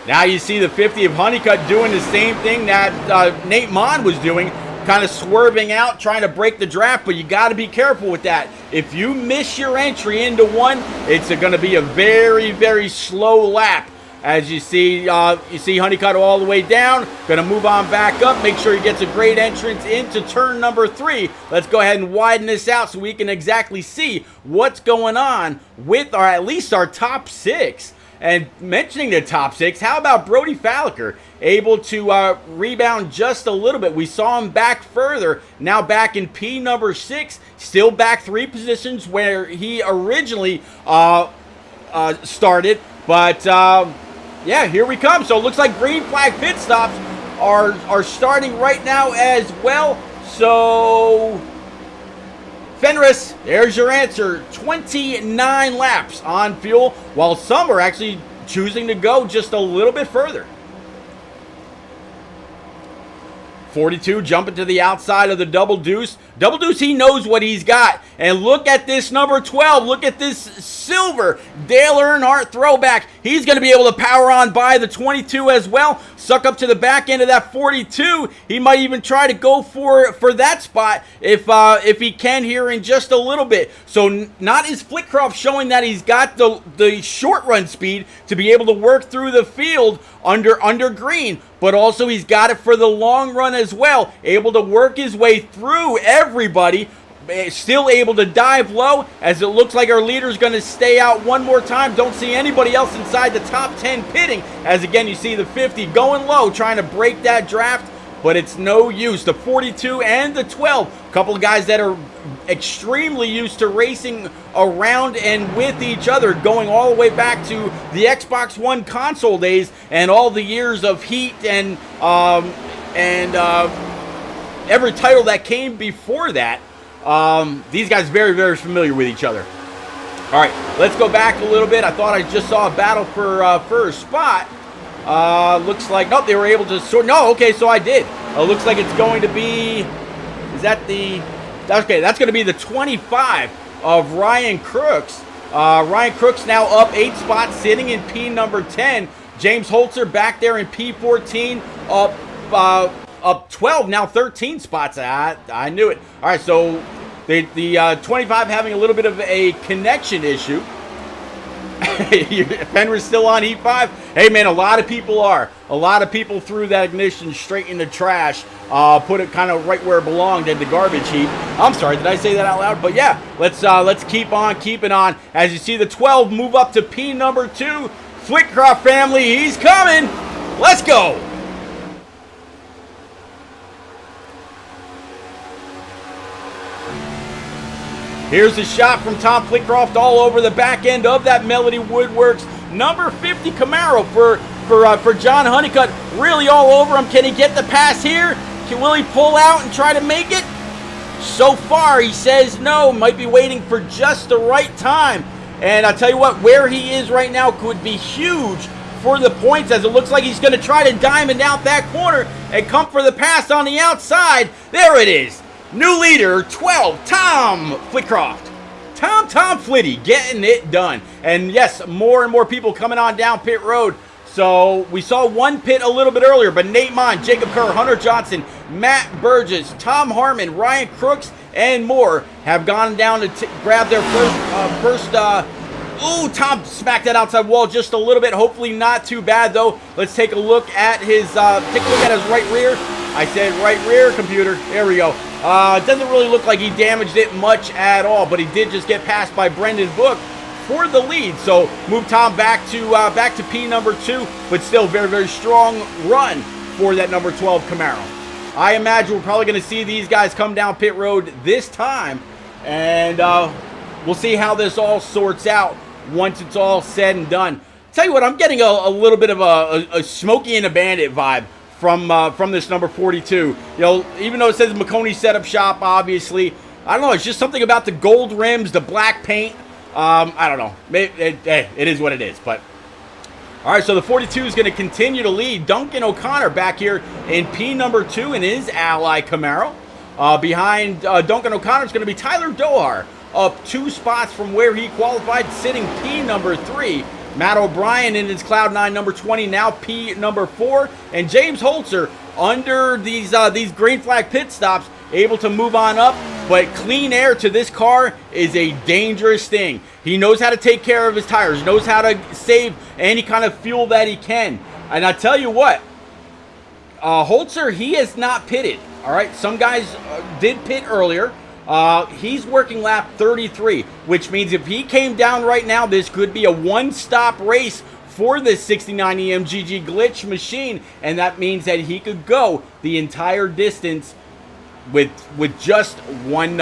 Now you see the 50 of Honeycutt doing the same thing that Nate Mon was doing, kind of swerving out, trying to break the draft, but you got to be careful with that. If you miss your entry into one, it's going to be a very, very slow lap. As you see Honeycutt all the way down, going to move on back up, make sure he gets a great entrance into turn number 3. Let's go ahead and widen this out so we can exactly see what's going on with at least our top 6. And mentioning the top 6, how about Brody Falliker, able to rebound just a little bit. We saw him back further, now back in P number 6, still back 3 positions where he originally started. But yeah, here we come. So it looks like green flag pit stops are starting right now as well. So Fenris, there's your answer. 29 laps on fuel, while some are actually choosing to go just a little bit further. 42 jumping to the outside of the Double Deuce. Double Deuce, he knows what he's got. And look at this number 12. Look at this silver Dale Earnhardt throwback. He's going to be able to power on by the 22 as well. Suck up to the back end of that 42. He might even try to go for that spot if he can here in just a little bit. So not his Flitcroft showing that he's got the short run speed to be able to work through the field under green, but also he's got it for the long run as well. Able to work his way through everybody. Still able to dive low, as it looks like our leader is going to stay out one more time. Don't see anybody else inside the top 10 pitting, as again you see the 50 going low, trying to break that draft, but it's no use. The 42 and the 12, a couple of guys that are extremely used to racing around and with each other, going all the way back to the Xbox One console days and all the years of Heat and every title that came before that. These guys very, very familiar with each other. All right, let's go back a little bit. I thought I just saw a battle for a spot. Looks like, nope, they were able to sort. No, okay, so I did. Looks like it's going to be, is that the, okay, that's going to be the 25 of Ryan Crooks. Ryan Crooks now up 8 spots, sitting in P number 10. James Holzer back there in P14, up 12, now 13 spots. I knew it. All right, so the 25 having a little bit of a connection issue. Fenrir's still on E5. Hey, man, a lot of people are. A lot of people threw that ignition straight in the trash, put it kind of right where it belonged in the garbage heap. I'm sorry, did I say that out loud? But yeah, let's keep on keeping on. As you see the 12 move up to P number 2. Flitcroft family, he's coming. Let's go. Here's a shot from Tom Flitcroft all over the back end of that Melody Woodworks number 50 Camaro for John Honeycutt. Really all over him. Can he get the pass here? Will he pull out and try to make it? So far, he says no. Might be waiting for just the right time. And I'll tell you what, where he is right now could be huge for the points, as it looks like he's going to try to diamond out that corner and come for the pass on the outside. There it is. New leader, 12, Tom Flitcroft. Tom Flitty getting it done. And yes, more and more people coming on down pit road. So we saw one pit a little bit earlier, but Nate Mon, Jacob Kerr, Hunter Johnson, Matt Burgess, Tom Harmon, Ryan Crooks, and more have gone down to grab their first. Ooh, Tom smacked that outside wall just a little bit. Hopefully not too bad though. Let's take a look at his right rear. I said right rear, computer. There we go. It doesn't really look like he damaged it much at all, but he did just get passed by Brendan Book for the lead. So move Tom back to P number 2, but still very, very strong run for that number 12 Camaro. I imagine we're probably going to see these guys come down pit road this time, and we'll see how this all sorts out once it's all said and done. Tell you what, I'm getting a little bit of a Smokey and a Bandit vibe from this number 42. You know, even though it says McConey Setup Shop, obviously, I don't know, it's just something about the gold rims, the black paint. I don't know. It is what it is, but all right, so the 42 is going to continue to lead. Duncan O'Connor back here in P number 2 in his Ally Camaro. Behind Duncan O'Connor is going to be Tyler Dohar, up 2 spots from where he qualified, sitting P number 3. Matt O'Brien in his Cloud9 number 20, now P number 4. And James Holzer under these green flag pit stops, able to move on up. But clean air to this car is a dangerous thing. He knows how to take care of his tires, knows how to save any kind of fuel that he can. And I tell you what, Holzer, he has not pitted. All right, some guys did pit earlier. He's working lap 33, which means if he came down right now, this could be a one-stop race for this 69 EMGG glitch machine, and that means that he could go the entire distance with just one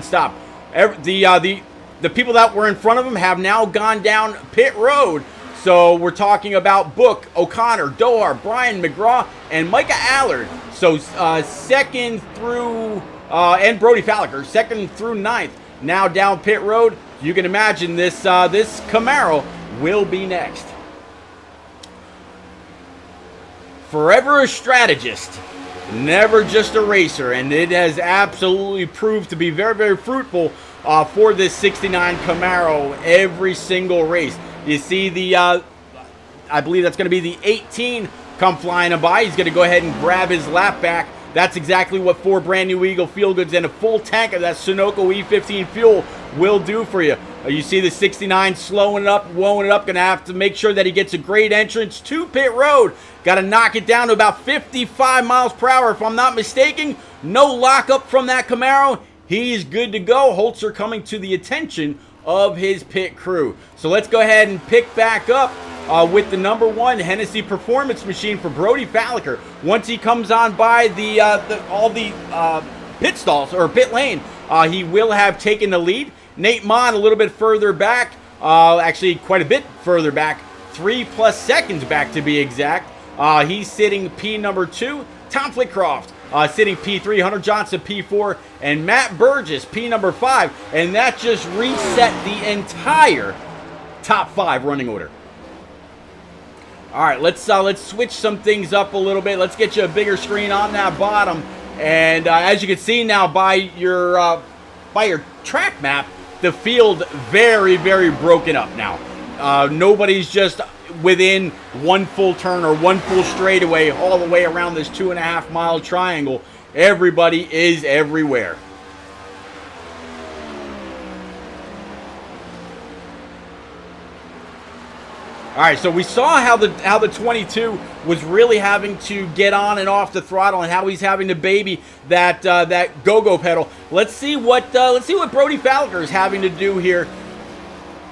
stop. The people that were in front of him have now gone down pit road. So we're talking about Book, O'Connor, Dohar, Brian McGraw, and Micah Allard. So second through and Brody Falliker, 2nd through 9th, now down pit road. You can imagine this Camaro will be next. Forever a strategist, never just a racer, and it has absolutely proved to be very, very fruitful for this 69 Camaro every single race. You see the, I believe that's going to be the 18 come flying by. He's going to go ahead and grab his lap back. That's exactly what 4 brand new Eagle Feel Goods and a full tank of that Sunoco E15 fuel will do for you. You see the 69 slowing it up, blowing it up. Going to have to make sure that he gets a great entrance to pit road. Got to knock it down to about 55 miles per hour, if I'm not mistaken. No lockup from that Camaro. He's good to go. Holzer coming to the attention of his pit crew. So let's go ahead and pick back up with the number 1 Hennessy Performance Machine for Brody Falliker. Once he comes on by all the pit stalls or pit lane, he will have taken the lead. Nate Mon a little bit further back, actually quite a bit further back, 3+ seconds back to be exact. He's sitting P number 2. Tom Flitcroft sitting P3, Hunter Johnson P4, and Matt Burgess P number 5, and that just reset the entire top 5 running order. All right, let's switch some things up a little bit. Let's get you a bigger screen on that bottom, and as you can see now by your track map, the field very, very broken up now. Nobody's just within 1 full turn or 1 full straightaway all the way around this 2.5 mile triangle. Everybody is everywhere. All right, so we saw how the 22 was really having to get on and off the throttle, and how he's having to baby that go-go pedal. Let's see what Brody Falliker is having to do here.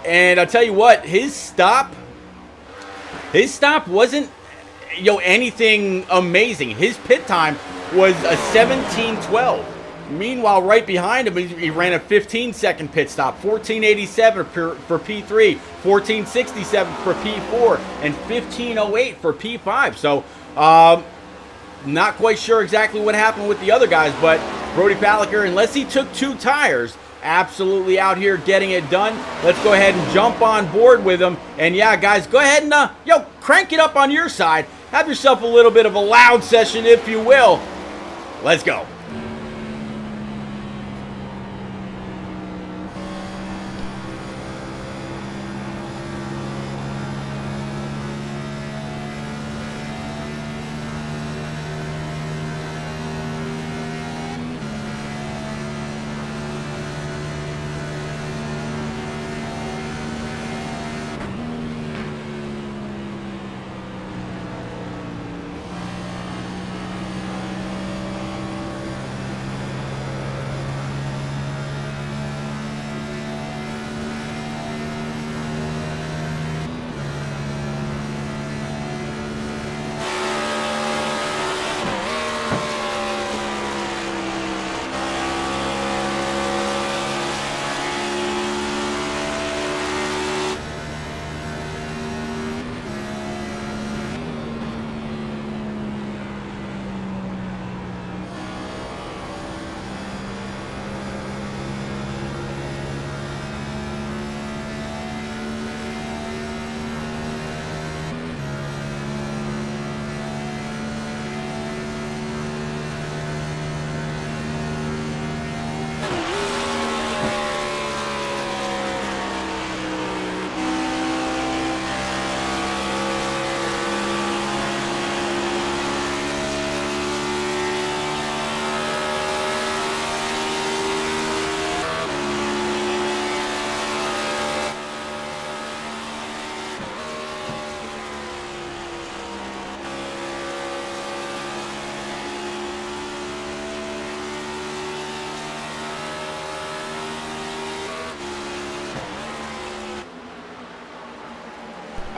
And I'll tell you what, his stop wasn't anything amazing. His pit time was a 17:12. Meanwhile, right behind him, he ran a 15-second pit stop, 14:87 for P3, 14:67 for P4, and 15:08 for P5. So, not quite sure exactly what happened with the other guys, but Brody Falliker, unless he took 2 tires, absolutely out here getting it done. Let's go ahead and jump on board with him. And yeah, guys, go ahead and crank it up on your side. Have yourself a little bit of a loud session, if you will. Let's go.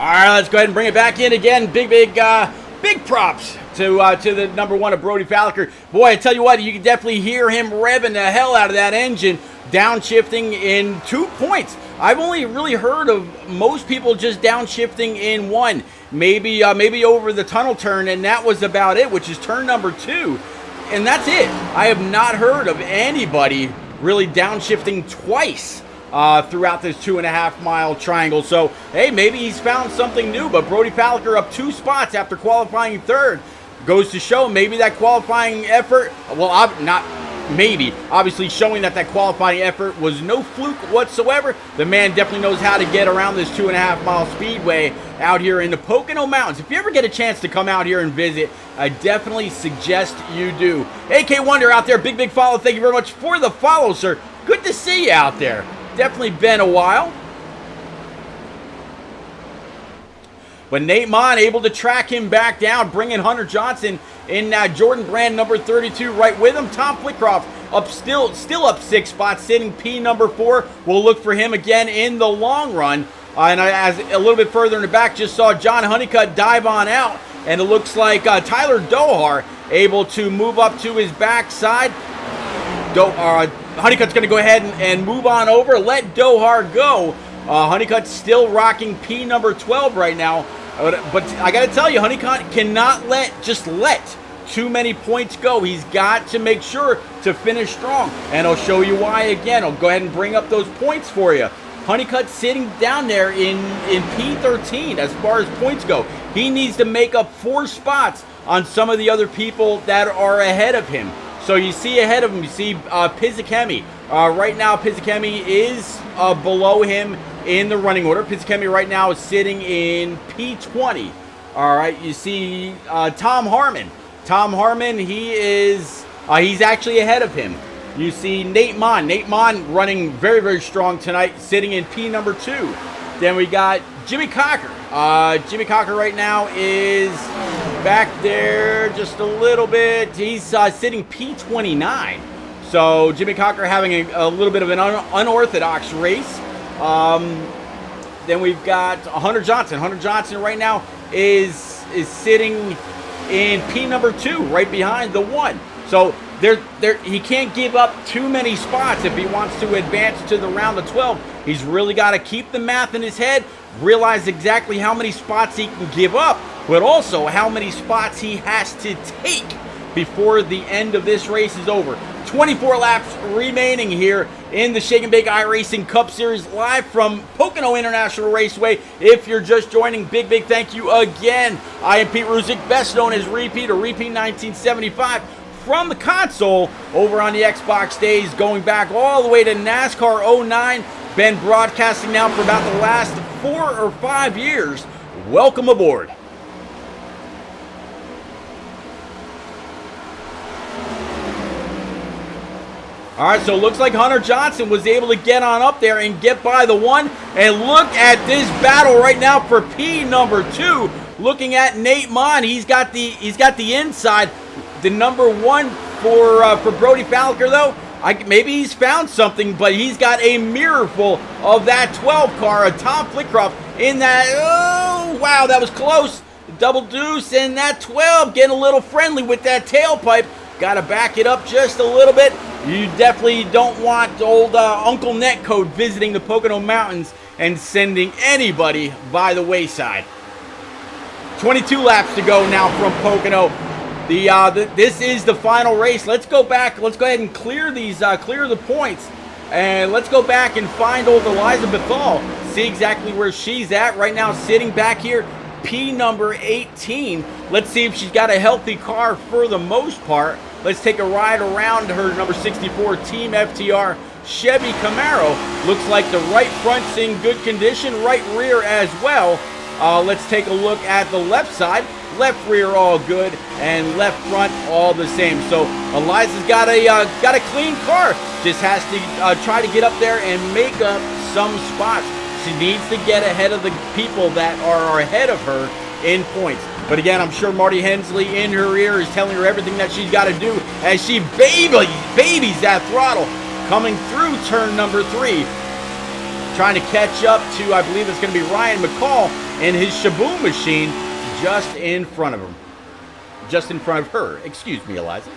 All right, let's go ahead and bring it back in again. Big props to the number 1 of Brody Falliker. Boy, I tell you what, you can definitely hear him revving the hell out of that engine, downshifting in 2 points. I've only really heard of most people just downshifting in 1, maybe over the tunnel turn, and that was about it, which is turn number 2, and that's it. I have not heard of anybody really downshifting twice throughout this 2.5 mile triangle. So, hey, maybe he's found something new, but Brody Falliker up 2 spots after qualifying 3rd. Goes to show maybe that qualifying effort, well, not maybe. Obviously showing that qualifying effort was no fluke whatsoever. The man definitely knows how to get around this 2.5 mile speedway out here in the Pocono Mountains. If you ever get a chance to come out here and visit, I definitely suggest you do. AK Wonder out there, big follow. Thank you very much for the follow, sir. Good to see you out there. Definitely been a while. But Nate Mon able to track him back down, bringing Hunter Johnson in Jordan Brand, number 32, right with him. Tom Flitcroft up still up 6 spots, sitting P number 4. We'll look for him again in the long run. And as a little bit further in the back, just saw John Honeycutt dive on out. And it looks like Tyler Dohar able to move up to his backside. Honeycutt's going to go ahead and move on over, let Dohar go. Honeycutt's still rocking P number 12 right now. But I got to tell you, Honeycutt cannot let too many points go. He's got to make sure to finish strong. And I'll show you why again. I'll go ahead and bring up those points for you. Honeycutt sitting down there in P13 as far as points go. He needs to make up 4 spots on some of the other people that are ahead of him. So you see ahead of him, you see Pizikemi. Right now, Pizikemi is below him in the running order. Pizikemi right now is sitting in P20. All right, you see Tom Harmon. Tom Harmon, he's actually ahead of him. You see Nate Mon. Nate Mon running very strong tonight, sitting in P number 2. Then we got Jimmy Cocker. Jimmy Cocker right now is back there just a little bit. He's sitting P29. So Jimmy Cocker having a little bit of an unorthodox race. Then we've got Hunter Johnson. Hunter Johnson right now is sitting in P number 2, right behind the 1. So he can't give up too many spots if he wants to advance to the round of 12. He's really got to keep the math in his head, realize exactly how many spots he can give up, but also how many spots he has to take before the end of this race is over. 24 laps remaining here in the Shake and Bake iRacing Cup Series, live from Pocono International Raceway. If you're just joining, big thank you again. I am Pete Ruzick, best known as Repeat or Repeat 1975, from the console over on the Xbox days, going back all the way to NASCAR 09. Been broadcasting now for about the last 4 or 5 years. Welcome aboard. All right, so it looks like Hunter Johnson was able to get on up there and get by the 1. And look at this battle right now for P number 2. Looking at Nate Mon, he's got the inside. The number 1 for Brody Falliker though, maybe he's found something, but he's got a mirror full of that 12 car, a Tom Flitcroft in that. Oh wow, that was close. Double deuce, and that 12 getting a little friendly with that tailpipe. Got to back it up just a little bit. You definitely don't want old Uncle Netcode visiting the Pocono Mountains and sending anybody by the wayside. 22 laps to go now from Pocono. This is the final race. Let's go back. Let's go ahead and clear the points. And let's go back and find old Eliza Bethal. See exactly where she's at right now, sitting back here. P number 18. Let's see if she's got a healthy car for the most part. Let's take a ride around her number 64 Team FTR Chevy Camaro. Looks like the right front's in good condition, right rear as well. Let's take a look at the left side. Left rear all good, and left front all the same. So Eliza's got a clean car. Just has to try to get up there and make up some spots. She needs to get ahead of the people that are ahead of her in points. But again, I'm sure Marty Hensley in her ear is telling her everything that she's got to do as she babies that throttle coming through turn number 3. Trying to catch up to, I believe it's going to be Ryan McCall and his Shaboom machine just in front of him. Just in front of her. Excuse me, Eliza.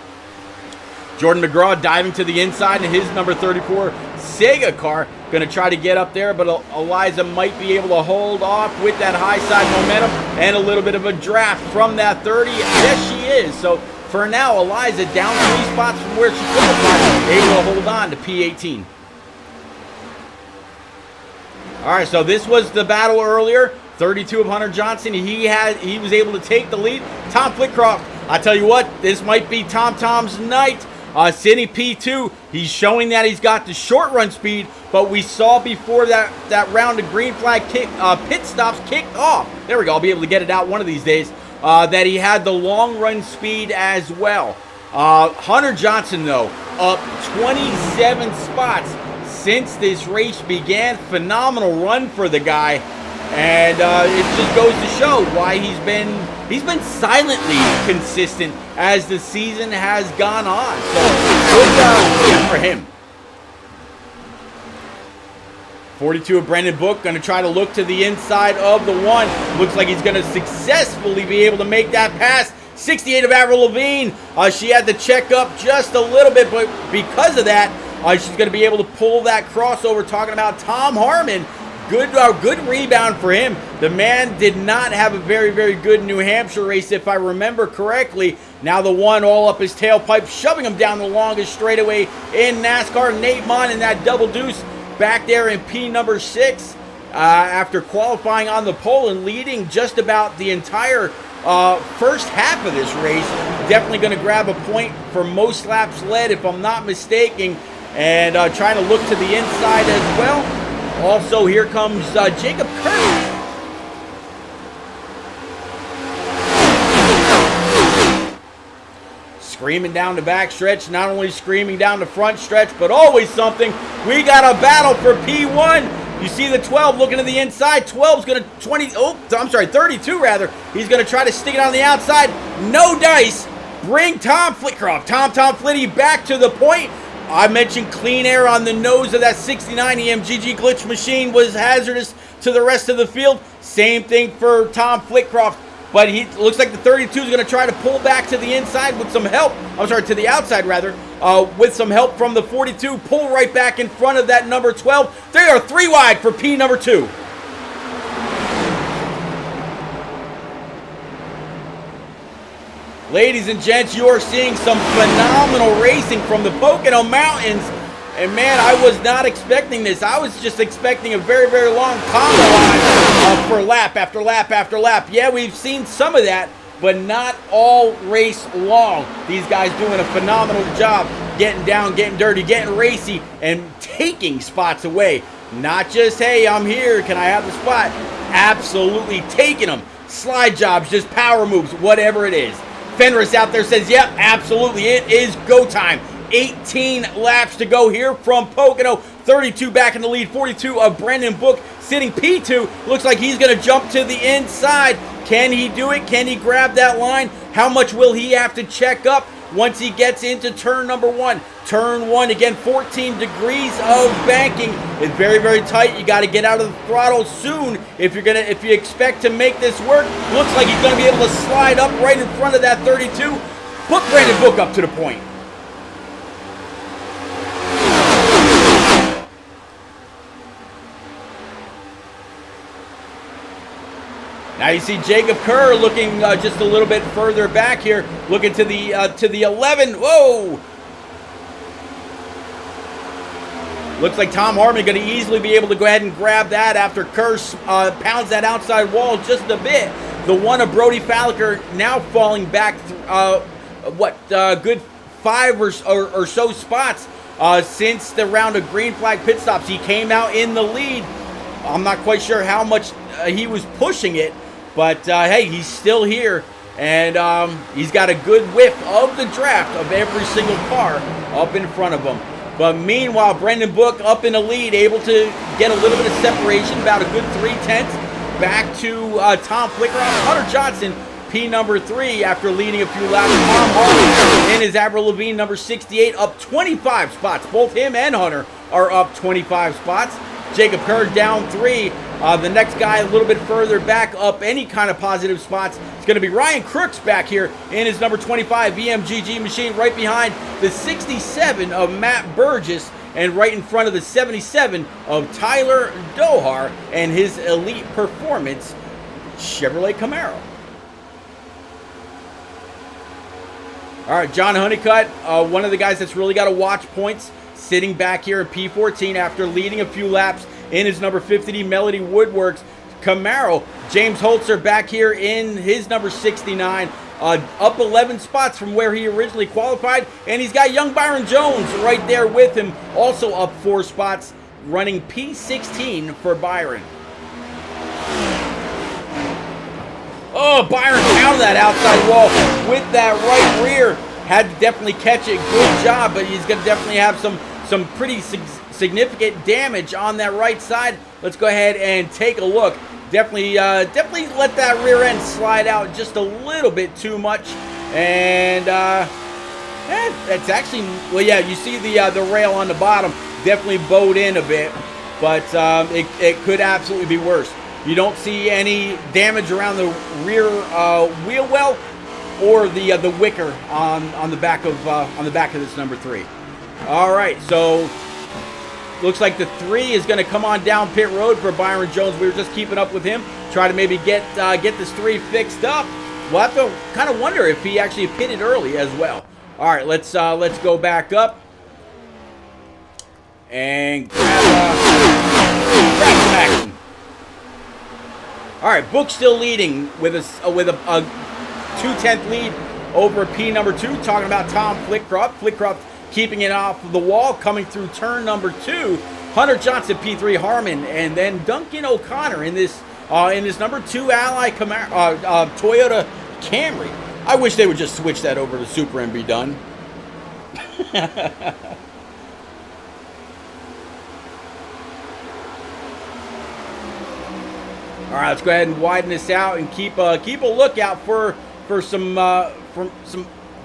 Jordan McGraw diving to the inside in his number 34 Sega car. Going to try to get up there, but Eliza might be able to hold off with that high side momentum and a little bit of a draft from that 30. Yes, she is. So for now, Eliza down 3 spots from where she qualified, able to hold on to P18. All right, so this was the battle earlier. 32 of Hunter Johnson. He was able to take the lead. Tom Flitcroft, I tell you what, this might be Tom's night. Sitting P2, he's showing that he's got the short run speed, but we saw before that round of green flag pit stops kicked off. There we go. I'll be able to get it out one of these days. That he had the long run speed as well. Hunter Johnson, though, up 27 spots since this race began. Phenomenal run for the guy, and it just goes to show why he's been silently consistent as the season has gone on. So good for him. 42 of Brendan Book, going to try to look to the inside of the one. Looks like he's going to successfully be able to make that pass. 68 of Avril Lavigne. She had to check up just a little bit, but because of that, she's going to be able to pull that crossover. Talking about Tom Harmon. Good rebound for him. The man did not have a very, very good New Hampshire race, if I remember correctly. Now the one all up his tailpipe, shoving him down the longest straightaway in NASCAR. Nate Mon in that double deuce back there in P number 6 after qualifying on the pole and leading just about the entire first half of this race. Definitely going to grab a point for most laps led, if I'm not mistaken, and trying to look to the inside as well. Also, here comes Jacob Kerr. Screaming down the back stretch, not only screaming down the front stretch, but always something. We got a battle for P1. You see the 12 looking to the inside. 12's going to 32 rather. He's going to try to stick it on the outside. No dice. Bring Tom Flitcroft. Tom Flitty back to the point. I mentioned clean air on the nose of that 69 EMGG glitch machine was hazardous to the rest of the field. Same thing for Tom Flitcroft. But he looks like the 32 is going to try to pull back to the inside with some help. To the outside rather, with some help from the 42. Pull right back in front of that number 12. They are 3 wide for P number 2. Ladies and gents, you are seeing some phenomenal racing from the Pocono Mountains. And man, I was not expecting this. I was just expecting a very, very long combo line for lap after lap after lap. Yeah, we've seen some of that, but not all race long. These guys doing a phenomenal job getting down, getting dirty, getting racy, and taking spots away. Not just, hey, I'm here, can I have the spot? Absolutely taking them. Slide jobs, just power moves, whatever it is. Fenris out there says, yep, absolutely, it is go time. 18 laps to go here from Pocono. 32 back in the lead. 42 of Brendan Book sitting P2. Looks like he's going to jump to the inside. Can he do it? Can he grab that line? How much will he have to check up once he gets into turn number 1? Turn 1, again, 14 degrees of banking. It's very, very tight. You got to get out of the throttle soon if you expect to make this work. Looks like he's going to be able to slide up right in front of that 32. Put Brendan Book up to the point. Now you see Jacob Kerr looking just a little bit further back here, looking to the 11. Whoa! Looks like Tom Harmon going to easily be able to go ahead and grab that after Kerr pounds that outside wall just a bit. The one of Brody Falliker now falling back, good 5 or so spots since the round of green flag pit stops. He came out in the lead. I'm not quite sure how much he was pushing it, but hey, he's still here, and he's got a good whiff of the draft of every single car up in front of him. But meanwhile, Brendan Book up in the lead, able to get a little bit of separation, about a good 3/10 back to Tom Flitcroft. Hunter Johnson, P number 3, after leading a few laps. Tom Harmon in his Avril Lavigne number 68, up 25 spots. Both him and Hunter are up 25 spots. Jacob Kerr down 3. The next guy a little bit further back up any kind of positive spots. It's going to be Ryan Crooks back here in his number 25 VMGG machine, right behind the 67 of Matt Burgess and right in front of the 77 of Tyler Dohar and his Elite Performance Chevrolet Camaro. All right, John Honeycutt, one of the guys that's really got to watch points, sitting back here at P14 after leading a few laps in his number 50 Melody Woodworks Camaro. James Holzer back here in his number 69 up 11 spots from where he originally qualified. And he's got young Byron Jones right there with him, also up 4 spots, running P16 for Byron. Oh, Byron pounded that outside wall with that right rear. Had to definitely catch it. Good job, but he's going to definitely have some pretty significant damage on that right side. Let's go ahead and take a look. Definitely let that rear end slide out just a little bit too much. And that's actually, well, yeah, you see the rail on the bottom definitely bowed in a bit, but it could absolutely be worse. You don't see any damage around the rear wheel well or the wicker on the back of this number 3. All right, so looks like the 3 is going to come on down pit road for Byron Jones. We were just keeping up with him, try to maybe get this 3 fixed up. We'll have to kind of wonder if he actually pitted early as well. All right, let's go back up and grab some action. All right, Book still leading with a 2/10 lead over P number 2. Talking about Tom Flitcroft. Flitcroft keeping it off of the wall, coming through turn number 2. Hunter Johnson, P3 Harmon, and then Duncan O'Connor in this number 2 Ally Toyota Camry. I wish they would just switch that over to Super and be done. All right, let's go ahead and widen this out and keep a lookout for some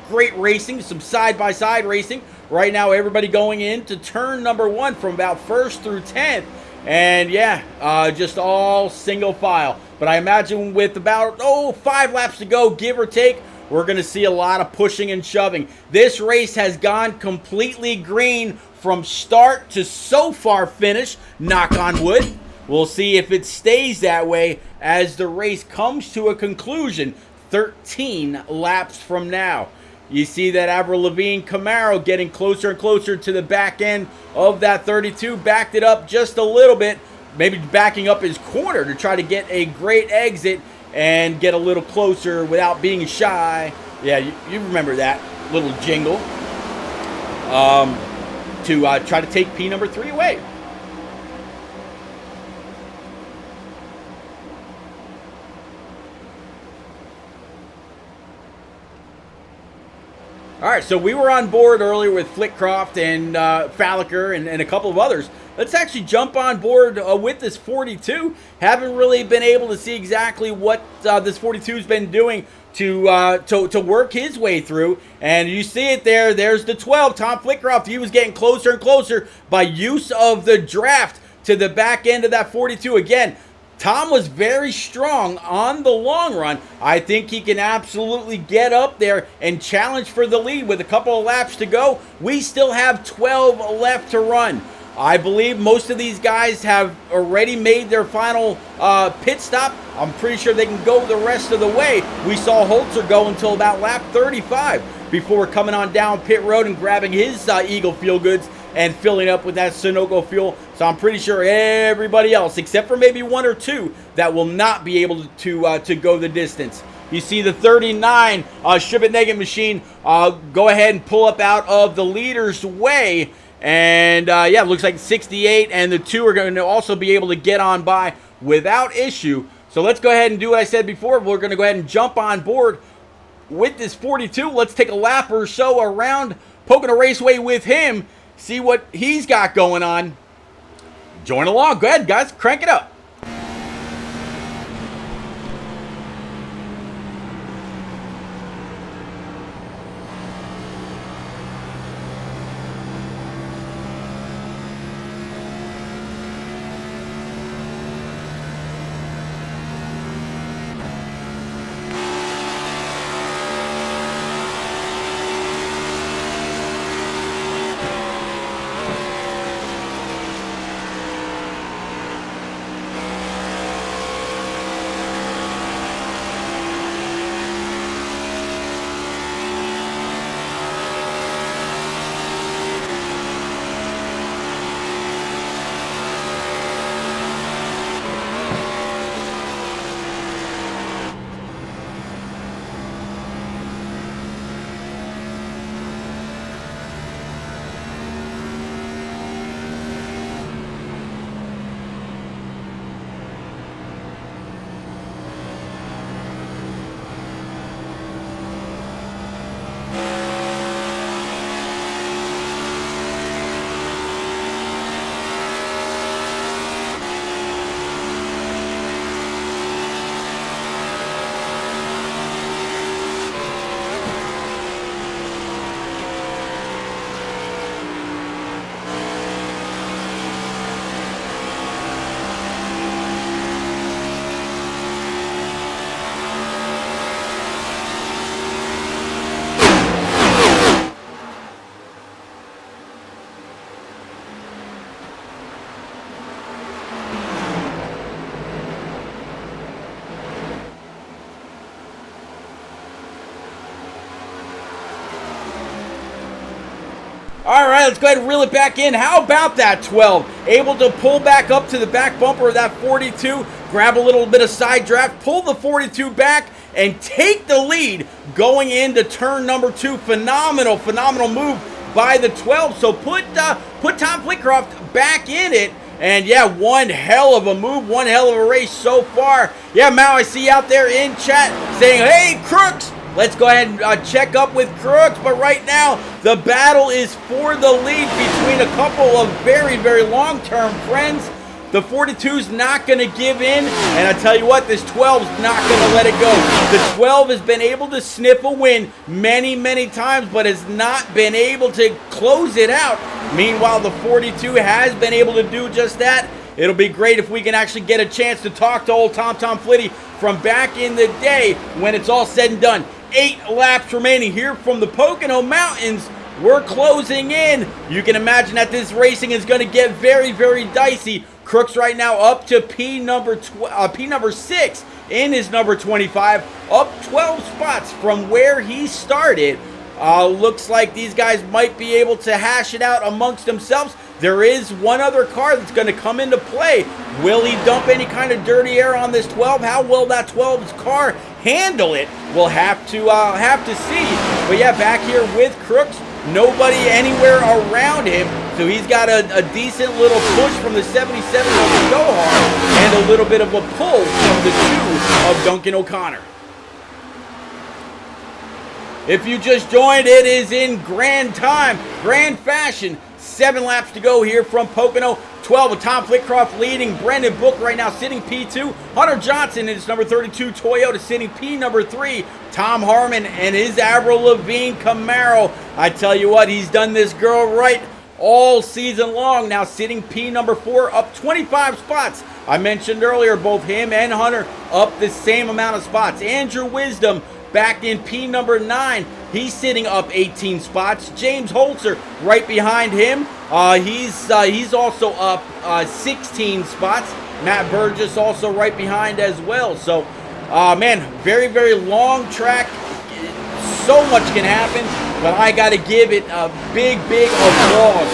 great racing, some side-by-side racing. Right now, everybody going into turn number 1 from about 1st through 10th. And yeah, just all single file. But I imagine with about 5 laps to go, give or take, we're going to see a lot of pushing and shoving. This race has gone completely green from start to so far finish, knock on wood. We'll see if it stays that way as the race comes to a conclusion 13 laps from now. You see that Avril Lavigne Camaro getting closer and closer to the back end of that 32. Backed it up just a little bit, maybe backing up his corner to try to get a great exit and get a little closer without being shy. Yeah, you remember that little jingle to try to take P number 3 away. All right, so we were on board earlier with Flitcroft and Falliker and a couple of others. Let's actually jump on board with this 42. Haven't really been able to see exactly what this 42's been doing to work his way through. And you see it there. There's the 12, Tom Flitcroft. He was getting closer and closer by use of the draft to the back end of that 42. Again, Tom was very strong on the long run. I think he can absolutely get up there and challenge for the lead with a couple of laps to go. We still have 12 left to run. I believe most of these guys have already made their final pit stop. I'm pretty sure they can go the rest of the way. We saw Holzer go until about lap 35 before coming on down pit road and grabbing his Eagle Fuel Goods and filling up with that Sunoco fuel. So I'm pretty sure everybody else, except for maybe 1 or 2, that will not be able to go the distance. You see the 39 Shibboleth machine go ahead and pull up out of the leader's way. And yeah, it looks like 68 and the 2 are going to also be able to get on by without issue. So let's go ahead and do what I said before. We're going to go ahead and jump on board with this 42. Let's take a lap or so around Pocono Raceway with him. See what he's got going on. Join along. Go ahead, guys. Crank it up. All right, let's go ahead and reel it back in. How about that 12? Able to pull back up to the back bumper of that 42, grab a little bit of side draft, pull the 42 back, and take the lead going into turn number 2. Phenomenal move by the 12. So put Tom Flitcroft back in it. And yeah, one hell of a move, one hell of a race so far. Yeah, Mao, I see you out there in chat saying, hey, Crooks. Let's go ahead and check up with Crooks, but right now, the battle is for the lead between a couple of very, very long-term friends. The 42's not going to give in, and I tell you what, this 12's not going to let it go. The 12 has been able to sniff a win many, many times, but has not been able to close it out. Meanwhile, the 42 has been able to do just that. It'll be great if we can actually get a chance to talk to old Tom Flitty from back in the day when it's all said and done. 8 laps remaining here from the Pocono Mountains. We're closing in. You can imagine that this racing is going to get very, very dicey. Crooks right now up to P number 6 in his number 25, up 12 spots from where he started. Looks like these guys might be able to hash it out amongst themselves. There is one other car that's going to come into play. Will he dump any kind of dirty air on this 12? How will that 12's car handle it? We'll have to see. But yeah, back here with Crooks, nobody anywhere around him. So he's got a decent little push from the 77 of the Gohar and a little bit of a pull from the 2 of Duncan O'Connor. If you just joined, it is in grand time, grand fashion. 7 laps to go here from Pocono. 12 with Tom Flitcroft leading. Brendan Book right now sitting P2. Hunter Johnson in his number 32 Toyota sitting P number 3. Tom Harmon and his Avril Lavigne Camaro. I tell you what, he's done this girl right all season long. Now sitting P number 4, up 25 spots. I mentioned earlier, both him and Hunter up the same amount of spots. Andrew Wisdom back in P number 9. He's sitting up 18 spots. James Holzer right behind him. He's also up 16 spots. Matt Burgess also right behind as well. So, man, very, very long track. So much can happen, but I got to give it a big, big applause.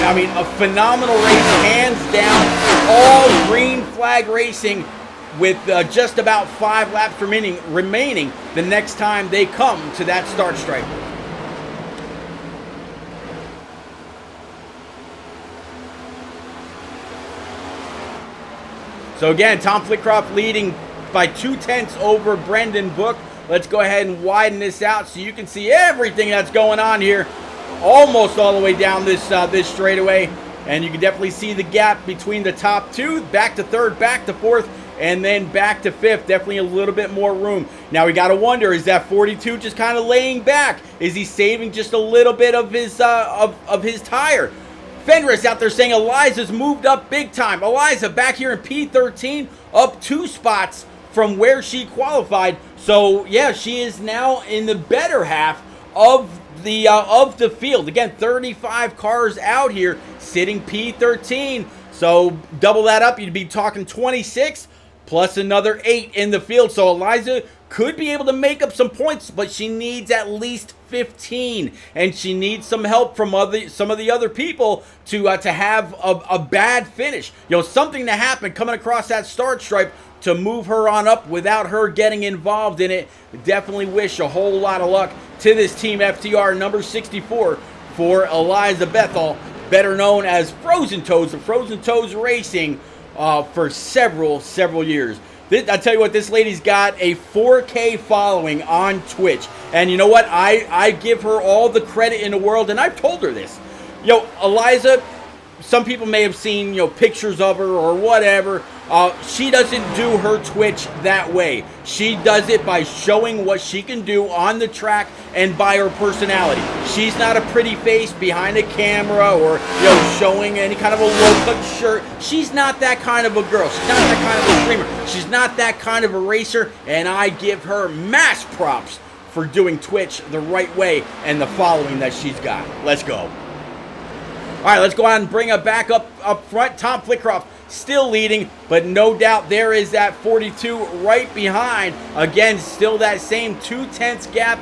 I mean, a phenomenal race, hands down. All green flag racing with just about 5 laps remaining the next time they come to that start stripe. So again, Tom Flitcroft leading by 2/10 over Brendan Book. Let's go ahead and widen this out so you can see everything that's going on here, almost all the way down this straightaway. And you can definitely see the gap between the top 2, back to 3rd, back to 4th, and then back to 5th. Definitely a little bit more room. Now we got to wonder, is that 42 just kind of laying back? Is he saving just a little bit of his tire? Fenris out there saying Eliza's moved up big time. Eliza back here in P13, up 2 spots from where she qualified. So yeah, she is now in the better half of the field. Again, 35 cars out here sitting P13. So double that up, you'd be talking 26 plus another 8 in the field. So Eliza could be able to make up some points, but she needs at least 15, and she needs some help from some of the other people to have a bad finish. You know, something to happen coming across that start stripe to move her on up without her getting involved in it. Definitely wish a whole lot of luck to this Team FTR number 64 for Eliza Bethel, better known as Frozen Toes, of Frozen Toes Racing, for several years. I tell you what, this lady's got a 4K following on Twitch. And you know what? I give her all the credit in the world, and I've told her this. Yo, Eliza, some people may have seen, pictures of her or whatever. She doesn't do her Twitch that way. She does it by showing what she can do on the track and by her personality. She's not a pretty face behind a camera or, showing any kind of a low-cut shirt. She's not that kind of a girl. She's not that kind of a streamer. She's not that kind of a racer, and I give her mass props for doing Twitch the right way and the following that she's got. Let's go. All right, let's go on and bring her back up front. Tom Flitcroft still leading, but no doubt there is that 42 right behind. Again, still that same 2/10 gap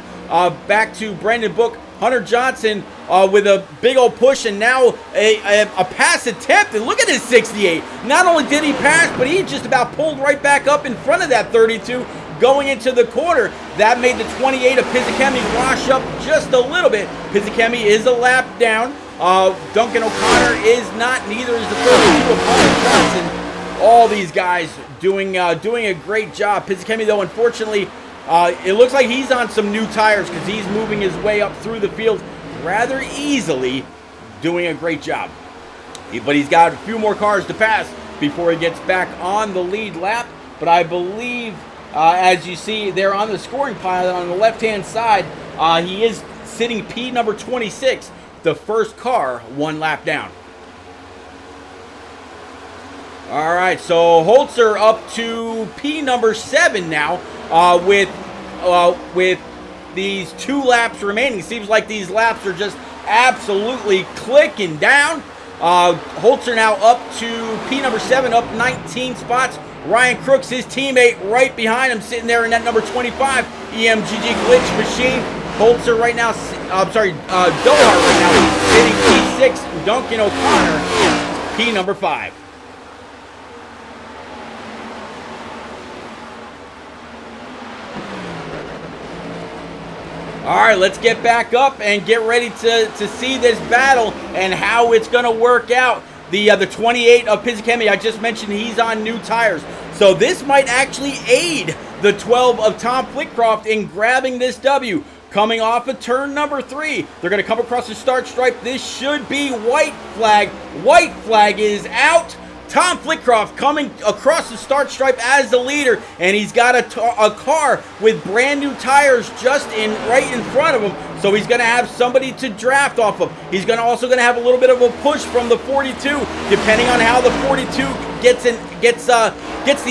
back to Brendan Book. Hunter Johnson with a big old push, and now a pass attempt. And look at his 68. Not only did he pass, but he just about pulled right back up in front of that 32 going into the corner. That made the 28 of Pizzichemi wash up just a little bit. Pizzichemi is a lap down. Duncan O'Connor is not. Neither is the 32 of Hunter Johnson. All these guys doing a great job. Pizzichemi, though, unfortunately, it looks like he's on some new tires because he's moving his way up through the field rather easily, doing a great job. But he's got a few more cars to pass before he gets back on the lead lap. But I believe, as you see there on the scoring pile on the left-hand side, he is sitting P number 26, the first car one lap down. All right, so Holzer up to P number 7 now, with these 2 laps remaining. Seems like these laps are just absolutely clicking down. Holzer now up to P number 7, up 19 spots. Ryan Crooks, his teammate, right behind him, sitting there in that number 25 EMGG glitch machine. Holzer right now, Dohar right now sitting P6. Duncan O'Connor, P number 5. All right, let's get back up and get ready to see this battle and how it's going to work out. The 28 of Pizzichemi, I just mentioned he's on new tires. So this might actually aid the 12 of Tom Flitcroft in grabbing this W. Coming off of turn number 3. They're going to come across the start stripe. This should be white flag. White flag is out. Tom Flitcroft coming across the start stripe as the leader, and he's got a car with brand new tires just right in front of him, so he's going to have somebody to draft off of. He's also going to have a little bit of a push from the 42, depending on how the 42 gets the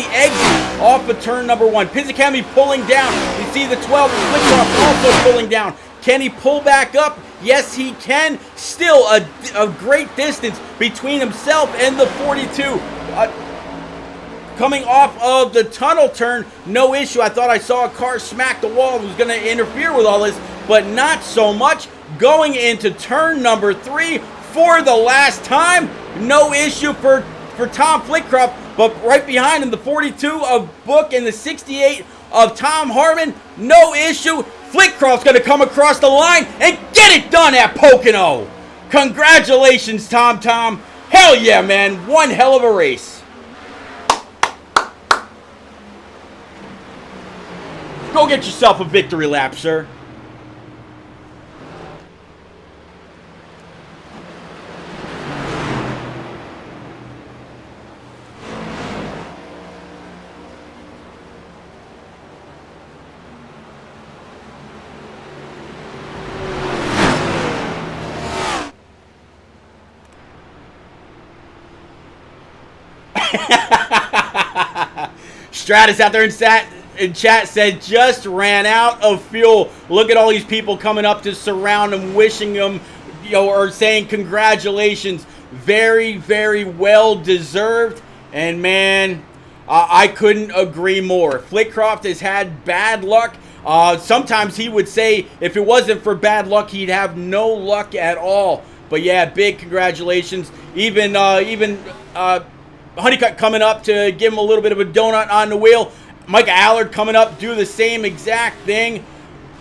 exit off of turn number 1. Pizzichemi pulling down. You see the 12 Flitcroft also pulling down. Can he pull back up? Yes, he can. Still a great distance between himself and the 42. Coming off of the tunnel turn, no issue. I thought I saw a car smack the wall that was going to interfere with all this, but not so much. Going into turn number 3 for the last time, no issue for Tom Flitcroft, but right behind him, the 42 of Book and the 68 of Tom Harmon, no issue. Flitcroft's going to come across the line and get it done at Pocono. Congratulations, Tom. Hell yeah, man. One hell of a race. Go get yourself a victory lap, sir. Stratus out there in chat said just ran out of fuel. Look at all these people coming up to surround him, wishing him, or saying congratulations. Very, very well deserved. And man, I couldn't agree more. Flitcroft has had bad luck. Sometimes he would say if it wasn't for bad luck, he'd have no luck at all. But yeah, big congratulations. Even Honeycutt coming up to give him a little bit of a donut on the wheel. Micah Allard coming up, do the same exact thing.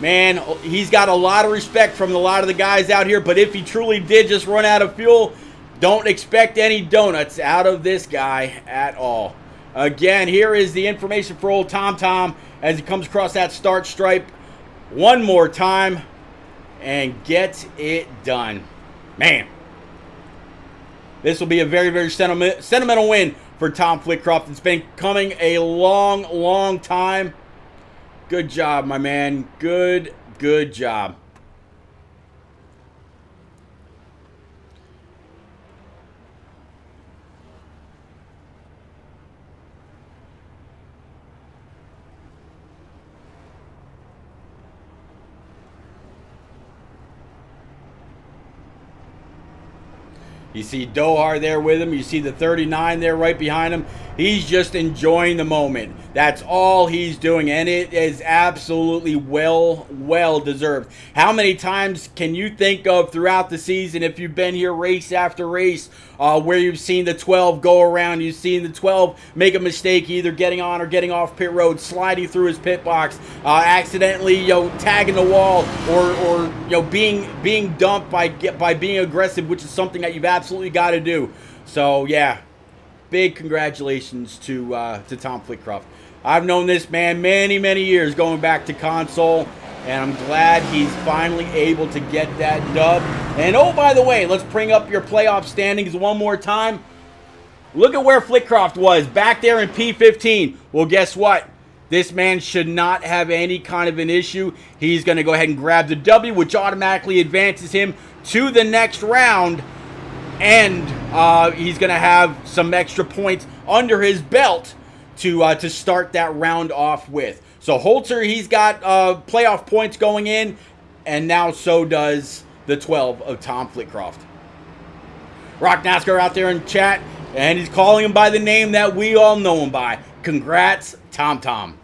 Man, he's got a lot of respect from a lot of the guys out here, but if he truly did just run out of fuel, don't expect any donuts out of this guy at all. Again, here is the information for old Tom as he comes across that start stripe one more time and gets it done. Man. This will be a very, very sentimental win for Tom Flitcroft. It's been coming a long, long time. Good job, my man. Good job. You see Dohar there with him. You see the 39 there right behind him. He's just enjoying the moment. That's all he's doing, and it is absolutely well deserved. How many times can you think of throughout the season, if you've been here race after race, where you've seen the 12 go around, you've seen the 12 make a mistake, either getting on or getting off pit road, sliding through his pit box, accidentally, tagging the wall, or being dumped by being aggressive, which is something that you've absolutely got to do. So yeah, big congratulations to Tom Flitcroft. I've known this man many years, going back to console, and I'm glad he's finally able to get that dub. And oh, by the way, let's bring up your playoff standings one more time. Look at where Flitcroft was, back there in P15. Well, guess what? This man should not have any kind of an issue. He's going to go ahead and grab the W, which automatically advances him to the next round. And he's going to have some extra points under his belt to start that round off with. So Holzer, he's got playoff points going in, and now so does the 12 of Tom Flitcroft. ROK NASCAR out there in chat, and he's calling him by the name that we all know him by. Congrats, Tom.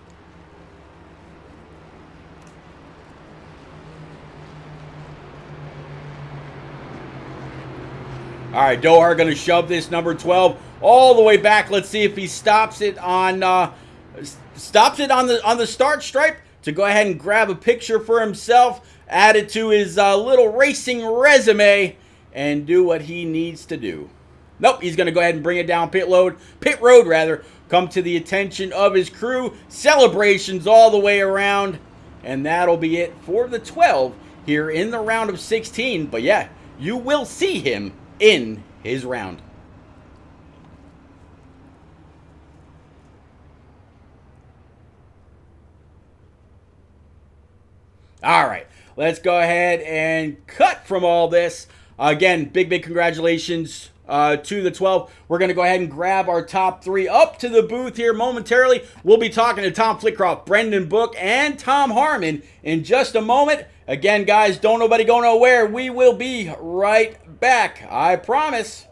All right, Dohar going to shove this number 12 all the way back. Let's see if he stops it on the start stripe to go ahead and grab a picture for himself, add it to his little racing resume, and do what he needs to do. Nope, he's going to go ahead and bring it down pit road, come to the attention of his crew, celebrations all the way around, and that'll be it for the 12 here in the round of 16. But yeah, you will see him in his round. All right, let's go ahead and cut from all this. Again, big congratulations to the 12. We're going to go ahead and grab our top 3 up to the booth here momentarily. We'll be talking to Tom Flitcroft, Brendan Book, and Tom Harmon in just a moment. Again, guys, don't nobody go nowhere. We will be right back, I promise.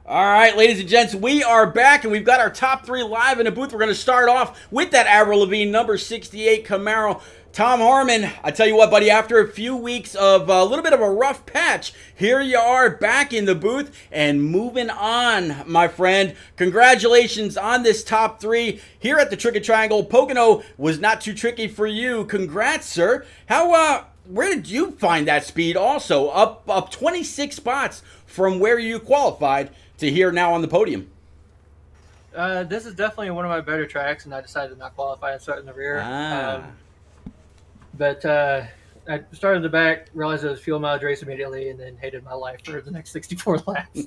All right, ladies and gents, we are back, and we've got our top three live in the booth. We're going to start off with that Avril Lavigne number 68 Camaro. Tom Harmon, I tell you what, buddy, after a few weeks of a little bit of a rough patch, here you are back in the booth and moving on, my friend. Congratulations on this top three here at the Tricky Triangle. Pocono was not too tricky for you. Congrats, sir. Where did you find that speed also? Up 26 spots from where you qualified to here now on the podium. This is definitely one of my better tracks, and I decided to not qualify and start in the rear. But I started in the back, realized it was fuel mileage race immediately, and then hated my life for the next 64 laps.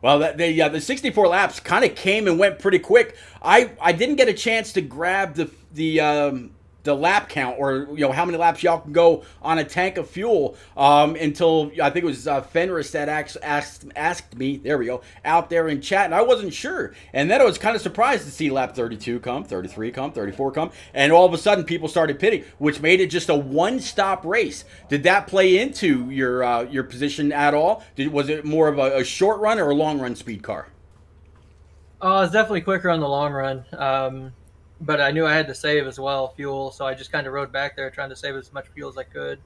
Well, the 64 laps kind of came and went pretty quick. I didn't get a chance to grab the lap count, or how many laps y'all can go on a tank of fuel until I think it was Fenris that asked me, there we go, out there in chat, and I wasn't sure. And then I was kind of surprised to see lap 32 come, 33 come, 34 come, and all of a sudden people started pitting, which made it just a one-stop race. Did that play into your position at all? Was it more of a short run or a long run speed car? It's definitely quicker on the long run. But I knew I had to save as well fuel, so I just kind of rode back there trying to save as much fuel as I could.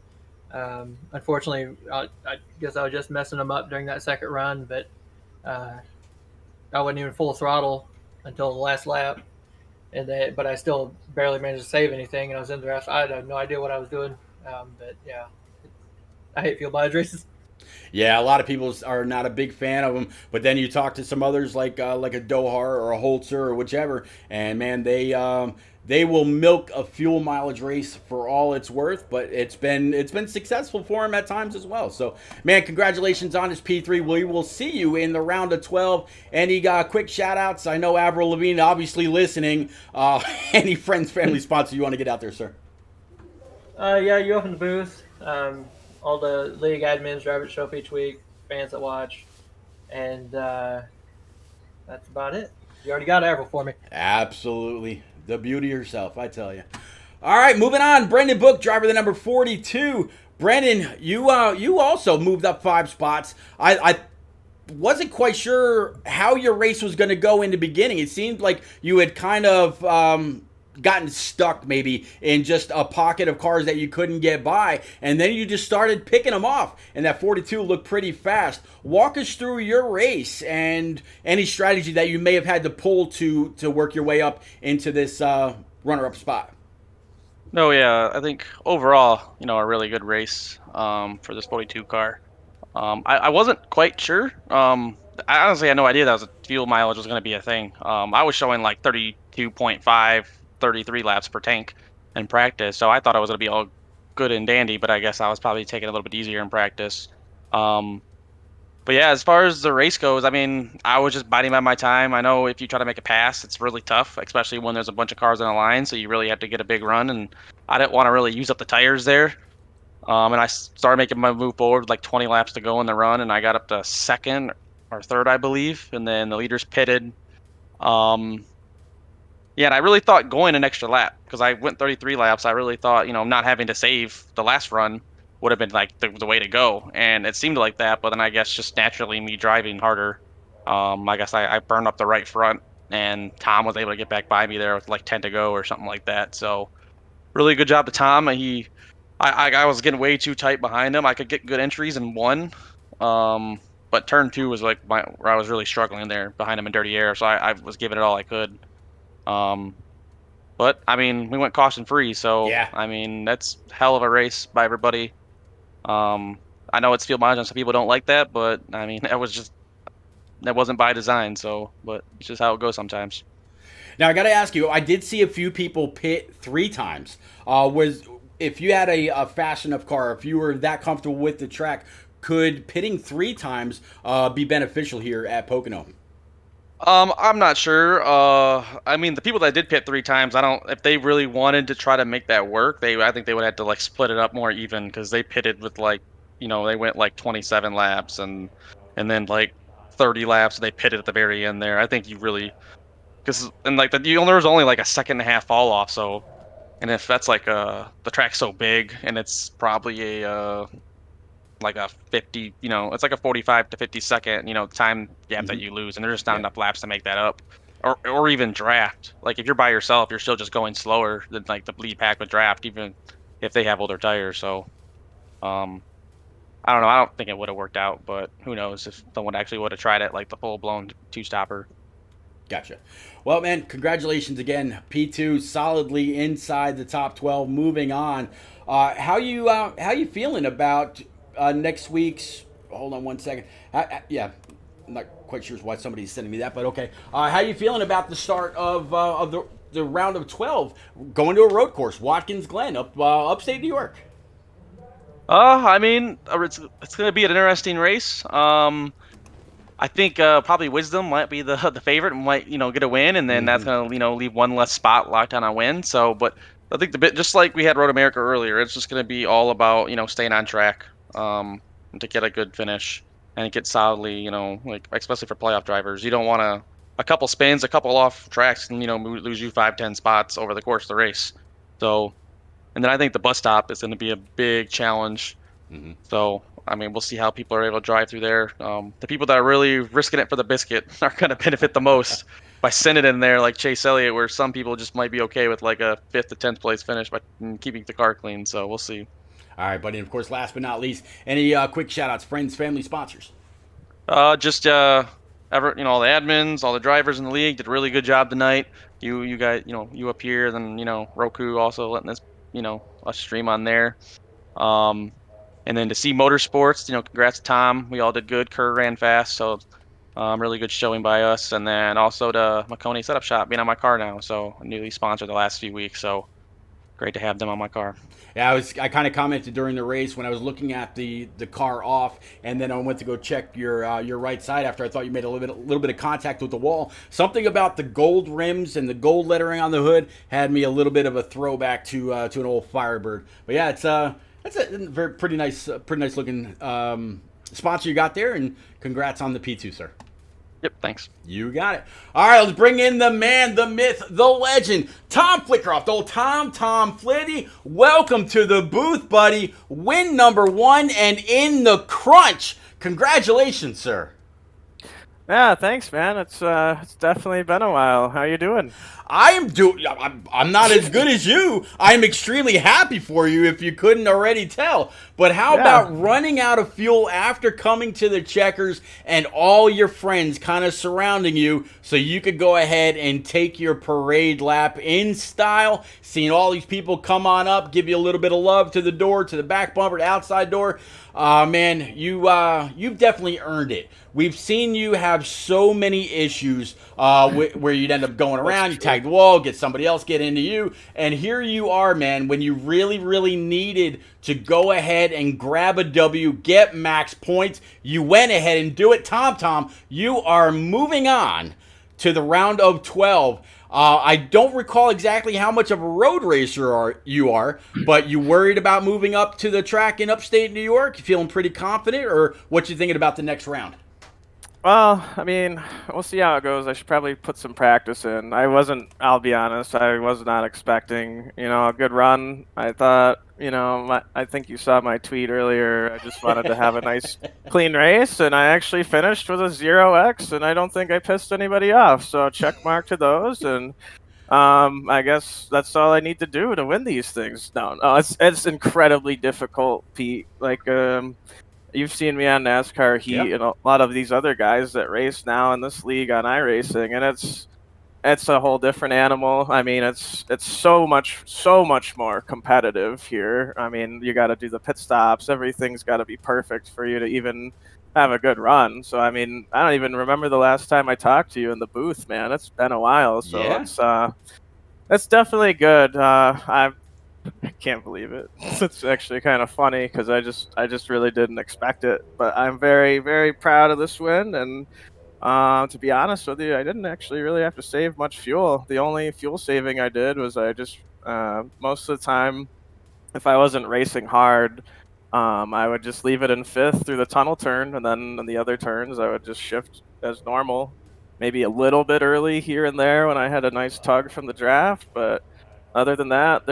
Unfortunately, I guess I was just messing them up during that second run, but I wasn't even full throttle until the last lap, but I still barely managed to save anything, and I was in the rest. I had no idea what I was doing, but yeah, I hate fuel mileage races. Yeah, a lot of people are not a big fan of them, but then you talk to some others like a Dohar or a Holzer or whichever, and man, they will milk a fuel mileage race for all it's worth. But it's been successful for them at times as well. So, man, congratulations on this P3. We will see you in the round of 12. Any quick shout outs? I know Avril Lavigne obviously listening. Any friends, family, sponsor you want to get out there, sir? Yeah, you open the booth. All the league admins, drivers show up each week, fans that watch, and that's about it. You already got Avril for me. Absolutely. The beauty herself, I tell you. All right, moving on. Brendan Book, driver the number 42. Brendan, you also moved up 5 spots. I wasn't quite sure how your race was going to go in the beginning. It seemed like you had kind of gotten stuck maybe in just a pocket of cars that you couldn't get by, and then you just started picking them off, and that 42 looked pretty fast. Walk us through your race and any strategy that you may have had to pull to work your way up into this runner-up spot. No, yeah, I think overall, a really good race for this 42 car. I wasn't quite sure. I honestly had no idea that fuel mileage was going to be a thing. I was showing like 32.5 33 laps per tank in practice, so I thought I was going to be all good and dandy, but I guess I was probably taking it a little bit easier in practice. But yeah, as far as the race goes, I mean, I was just biding by my time. I know if you try to make a pass, it's really tough, especially when there's a bunch of cars on the line, so you really have to get a big run, and I didn't want to really use up the tires there. And I started making my move forward with like 20 laps to go in the run, and I got up to second or third, I believe, and then the leaders pitted. Yeah, and I really thought going an extra lap, because I went 33 laps. I really thought, not having to save the last run would have been like the way to go, and it seemed like that. But then I guess just naturally me driving harder, I guess I burned up the right front, and Tom was able to get back by me there with like 10 to go or something like that. So really good job to Tom. I was getting way too tight behind him. I could get good entries in one, but turn 2 was like where I was really struggling there behind him in dirty air. So I was giving it all I could. But I mean, we went caution free, so yeah. I mean, that's hell of a race by everybody. I know it's field mileage and some people don't like that, but I mean, that wasn't by design. So, but it's just how it goes sometimes. Now I got to ask you, I did see a few people pit 3 times. If you had a fast enough car, if you were that comfortable with the track, could pitting 3 times be beneficial here at Pocono? I'm not sure. I mean, the people that did pit 3 times, if they really wanted to try to make that work, I think they would have to like split it up more even, because they pitted with like, they went like 27 laps and then like 30 laps, and they pitted at the very end there. I think you really, there was only like a second and a half fall off. So, and if that's like the track's so big and it's probably a like a 50, it's like a 45 to 50 second, time gap that you lose, and there's just not enough laps to make that up. Or even draft. Like if you're by yourself, you're still just going slower than like the lead pack with draft, even if they have older tires. So, I don't know. I don't think it would have worked out, but who knows if someone actually would have tried it, like the full blown two stopper. Gotcha. Well, man, congratulations again. P2 solidly inside the top 12. Moving on. How you feeling about next week's? Hold on one second. Yeah, I'm not quite sure why somebody's sending me that, but okay. How you feeling about the start of the round of 12 going to a road course, Watkins Glen, upstate New York? I mean, it's going to be an interesting race. I think probably Wisdom might be the favorite and might get a win, and then that's going to leave one less spot locked on a win. So, but I think just like we had Road America earlier, it's just going to be all about staying on track to get a good finish and get solidly like especially for playoff drivers. You don't want a couple spins, a couple off tracks, and lose you 5-10 spots over the course of the race. So. And then I think the bus stop is going to be a big challenge. So, I mean, we'll see how people are able to drive through there. The people that are really risking it for the biscuit are going to benefit the most by sending it in there like Chase Elliott, where some people just might be okay with like a 5th to 10th place finish by keeping the car clean. So we'll see. All right, buddy. And of course, last but not least, any quick shout-outs, friends, family, sponsors? Just all the admins, all the drivers in the league did a really good job tonight. You guys, you up here, then Roku also letting this us stream on there. And then to see Motorsports, congrats to Tom. We all did good. Kerr ran fast, so really good showing by us. And then also to Macone Setup Shop being on my car now, so newly sponsored the last few weeks. So great to have them on my car. Yeah, I kind of commented during the race when I was looking at the car off, and then I went to go check your right side after I thought you made a little bit of contact with the wall. Something about the gold rims and the gold lettering on the hood had me a little bit of a throwback to an old Firebird. But yeah, it's that's a pretty nice looking sponsor you got there, and congrats on the P2, sir. Yep, thanks. You got it. All right, let's bring in the man, the myth, the legend, Tom Flickeroff, old Tom Flitty. Welcome to the booth, buddy. Win number 1 and in the crunch. Congratulations, sir. Yeah, thanks, man. It's definitely been a while. How you doing? I'm not as good as you. I'm extremely happy for you if you couldn't already tell. But how about running out of fuel after coming to the checkers and all your friends kind of surrounding you so you could go ahead and take your parade lap in style, seeing all these people come on up, give you a little bit of love to the door, to the back bumper, to outside door. Man, you've definitely earned it. We've seen you have so many issues where you'd end up going around, you tag the wall, get somebody else get into you, and here you are, man, when you really, really needed to go ahead and grab a W, get max points, you went ahead and do it. Tom, you are moving on to the round of 12. I don't recall exactly how much of a road racer you are, but you worried about moving up to the track in upstate New York? You feeling pretty confident, or what you thinking about the next round? Well, I mean, we'll see how it goes. I should probably put some practice in. I'll be honest, I was not expecting, a good run. I thought, I think you saw my tweet earlier. I just wanted to have a nice, clean race, and I actually finished with a 0x, and I don't think I pissed anybody off. So check mark to those, and I guess that's all I need to do to win these things. No, it's incredibly difficult, Pete. Like, you've seen me on NASCAR Heat and a lot of these other guys that race now in this league on iRacing, and it's a whole different animal. I mean, it's so much more competitive here. I mean, you got to do the pit stops. Everything's got to be perfect for you to even have a good run. So, I mean, I don't even remember the last time I talked to you in the booth, man. It's been a while. So it's definitely good. I can't believe it. It's actually kind of funny because I just really didn't expect it. But I'm very, very proud of this win. And to be honest with you, I didn't actually really have to save much fuel. The only fuel saving I did was I just most of the time, if I wasn't racing hard, I would just leave it in 5th through the tunnel turn, and then in the other turns I would just shift as normal. Maybe a little bit early here and there when I had a nice tug from the draft, but other than that,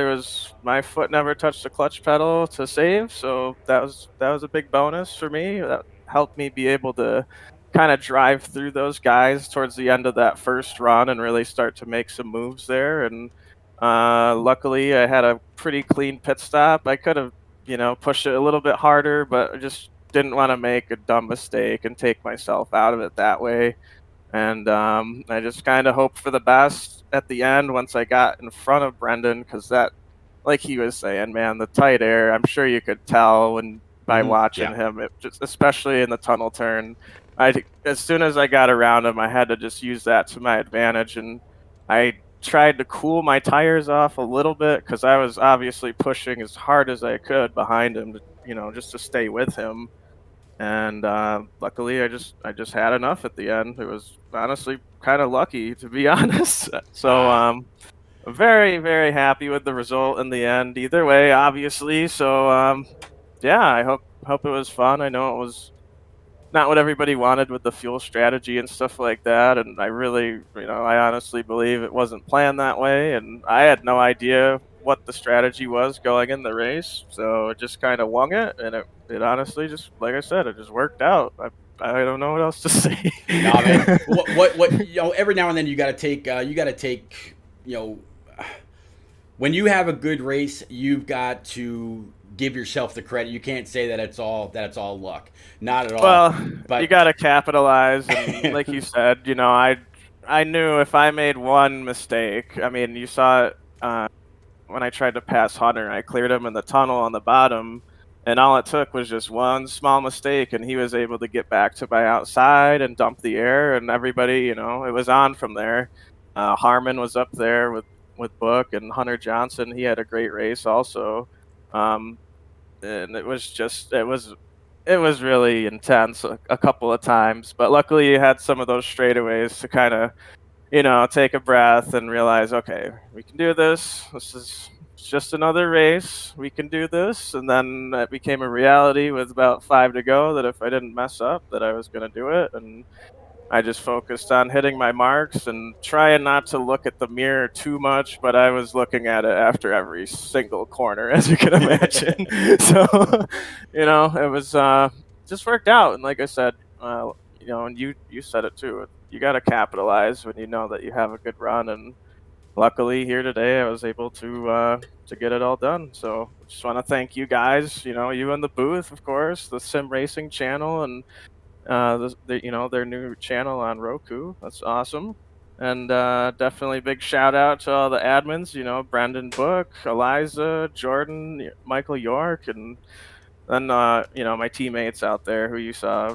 my foot never touched the clutch pedal to save, so that was a big bonus for me. That helped me be able to kind of drive through those guys towards the end of that first run and really start to make some moves there. And luckily, I had a pretty clean pit stop. I could have, pushed it a little bit harder, but I just didn't want to make a dumb mistake and take myself out of it that way. And I just kind of hoped for the best at the end once I got in front of Brendan, because that, like he was saying, man, the tight air, I'm sure you could tell when by watching him, it just, especially in the tunnel turn. As soon as I got around him, I had to just use that to my advantage, and I tried to cool my tires off a little bit because I was obviously pushing as hard as I could behind him, just to stay with him. And luckily, I just had enough at the end. It was honestly kind of lucky, to be honest. So very, very happy with the result in the end. Either way, obviously. So yeah, I hope it was fun. I know it was not what everybody wanted with the fuel strategy and stuff like that. And I really, I honestly believe it wasn't planned that way. And I had no idea what the strategy was going in the race. So I just kind of wung it. And it honestly just, like I said, it just worked out. I don't know what else to say. Nah, man. What every now and then you got to take, when you have a good race, you've got to give yourself the credit. You can't say that it's all luck. Not at all. Well, but you got to capitalize, and like you said, I knew if I made one mistake. I mean, you saw it when I tried to pass Hunter. I cleared him in the tunnel on the bottom, and all it took was just one small mistake, and he was able to get back to my outside and dump the air, and everybody, it was on from there. Harmon was up there with Book, and Hunter Johnson. He had a great race also. And it was really intense a couple of times, but luckily you had some of those straightaways to kind of, take a breath and realize, okay, we can do this. This is just another race. We can do this. And then it became a reality with about 5 to go that if I didn't mess up, that I was going to do it. And I just focused on hitting my marks and trying not to look at the mirror too much, but I was looking at it after every single corner, as you can imagine. So, it was just worked out. And like I said, and you said it too, you got to capitalize when you know that you have a good run. And luckily here today, I was able to get it all done. So just want to thank you guys, you in the booth, of course, the Sim Racing channel, and their new channel on Roku. That's awesome. And definitely big shout out to all the admins, Brandon Book, Eliza, Jordan, Michael York, and then, my teammates out there who you saw,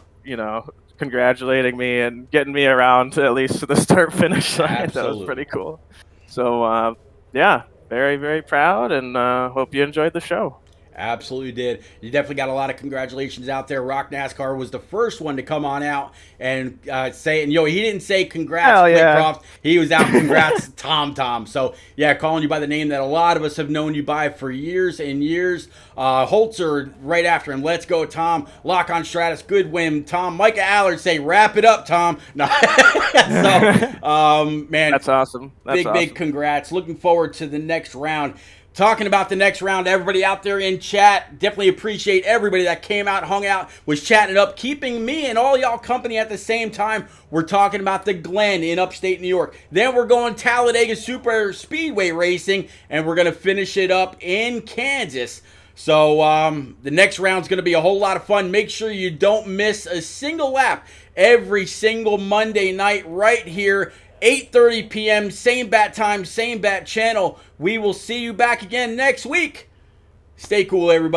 congratulating me and getting me around to at least to the start finish line. Absolutely. That was pretty cool. So, yeah, very, very proud, and hope you enjoyed the show. Absolutely did. You definitely got a lot of congratulations out there. ROK NASCAR was the first one to come on out and say, and he didn't say congrats, Clay Croft. He was out congrats, Tom. So, yeah, calling you by the name that a lot of us have known you by for years and years. Holzer right after him. Let's go, Tom. Lock on Stratus. Good win, Tom. Micah Allard say, wrap it up, Tom. No. So, man. That's awesome. Big congrats. Looking forward to the next round. Talking about the next round, everybody out there in chat, definitely appreciate everybody that came out, hung out, was chatting it up, keeping me and all y'all company at the same time. We're talking about the Glen in upstate New York. Then we're going Talladega Super Speedway Racing, and we're going to finish it up in Kansas. So the next round's going to be a whole lot of fun. Make sure you don't miss a single lap every single Monday night right here. 8:30 p.m., same bat time, same bat channel. We will see you back again next week. Stay cool, everybody.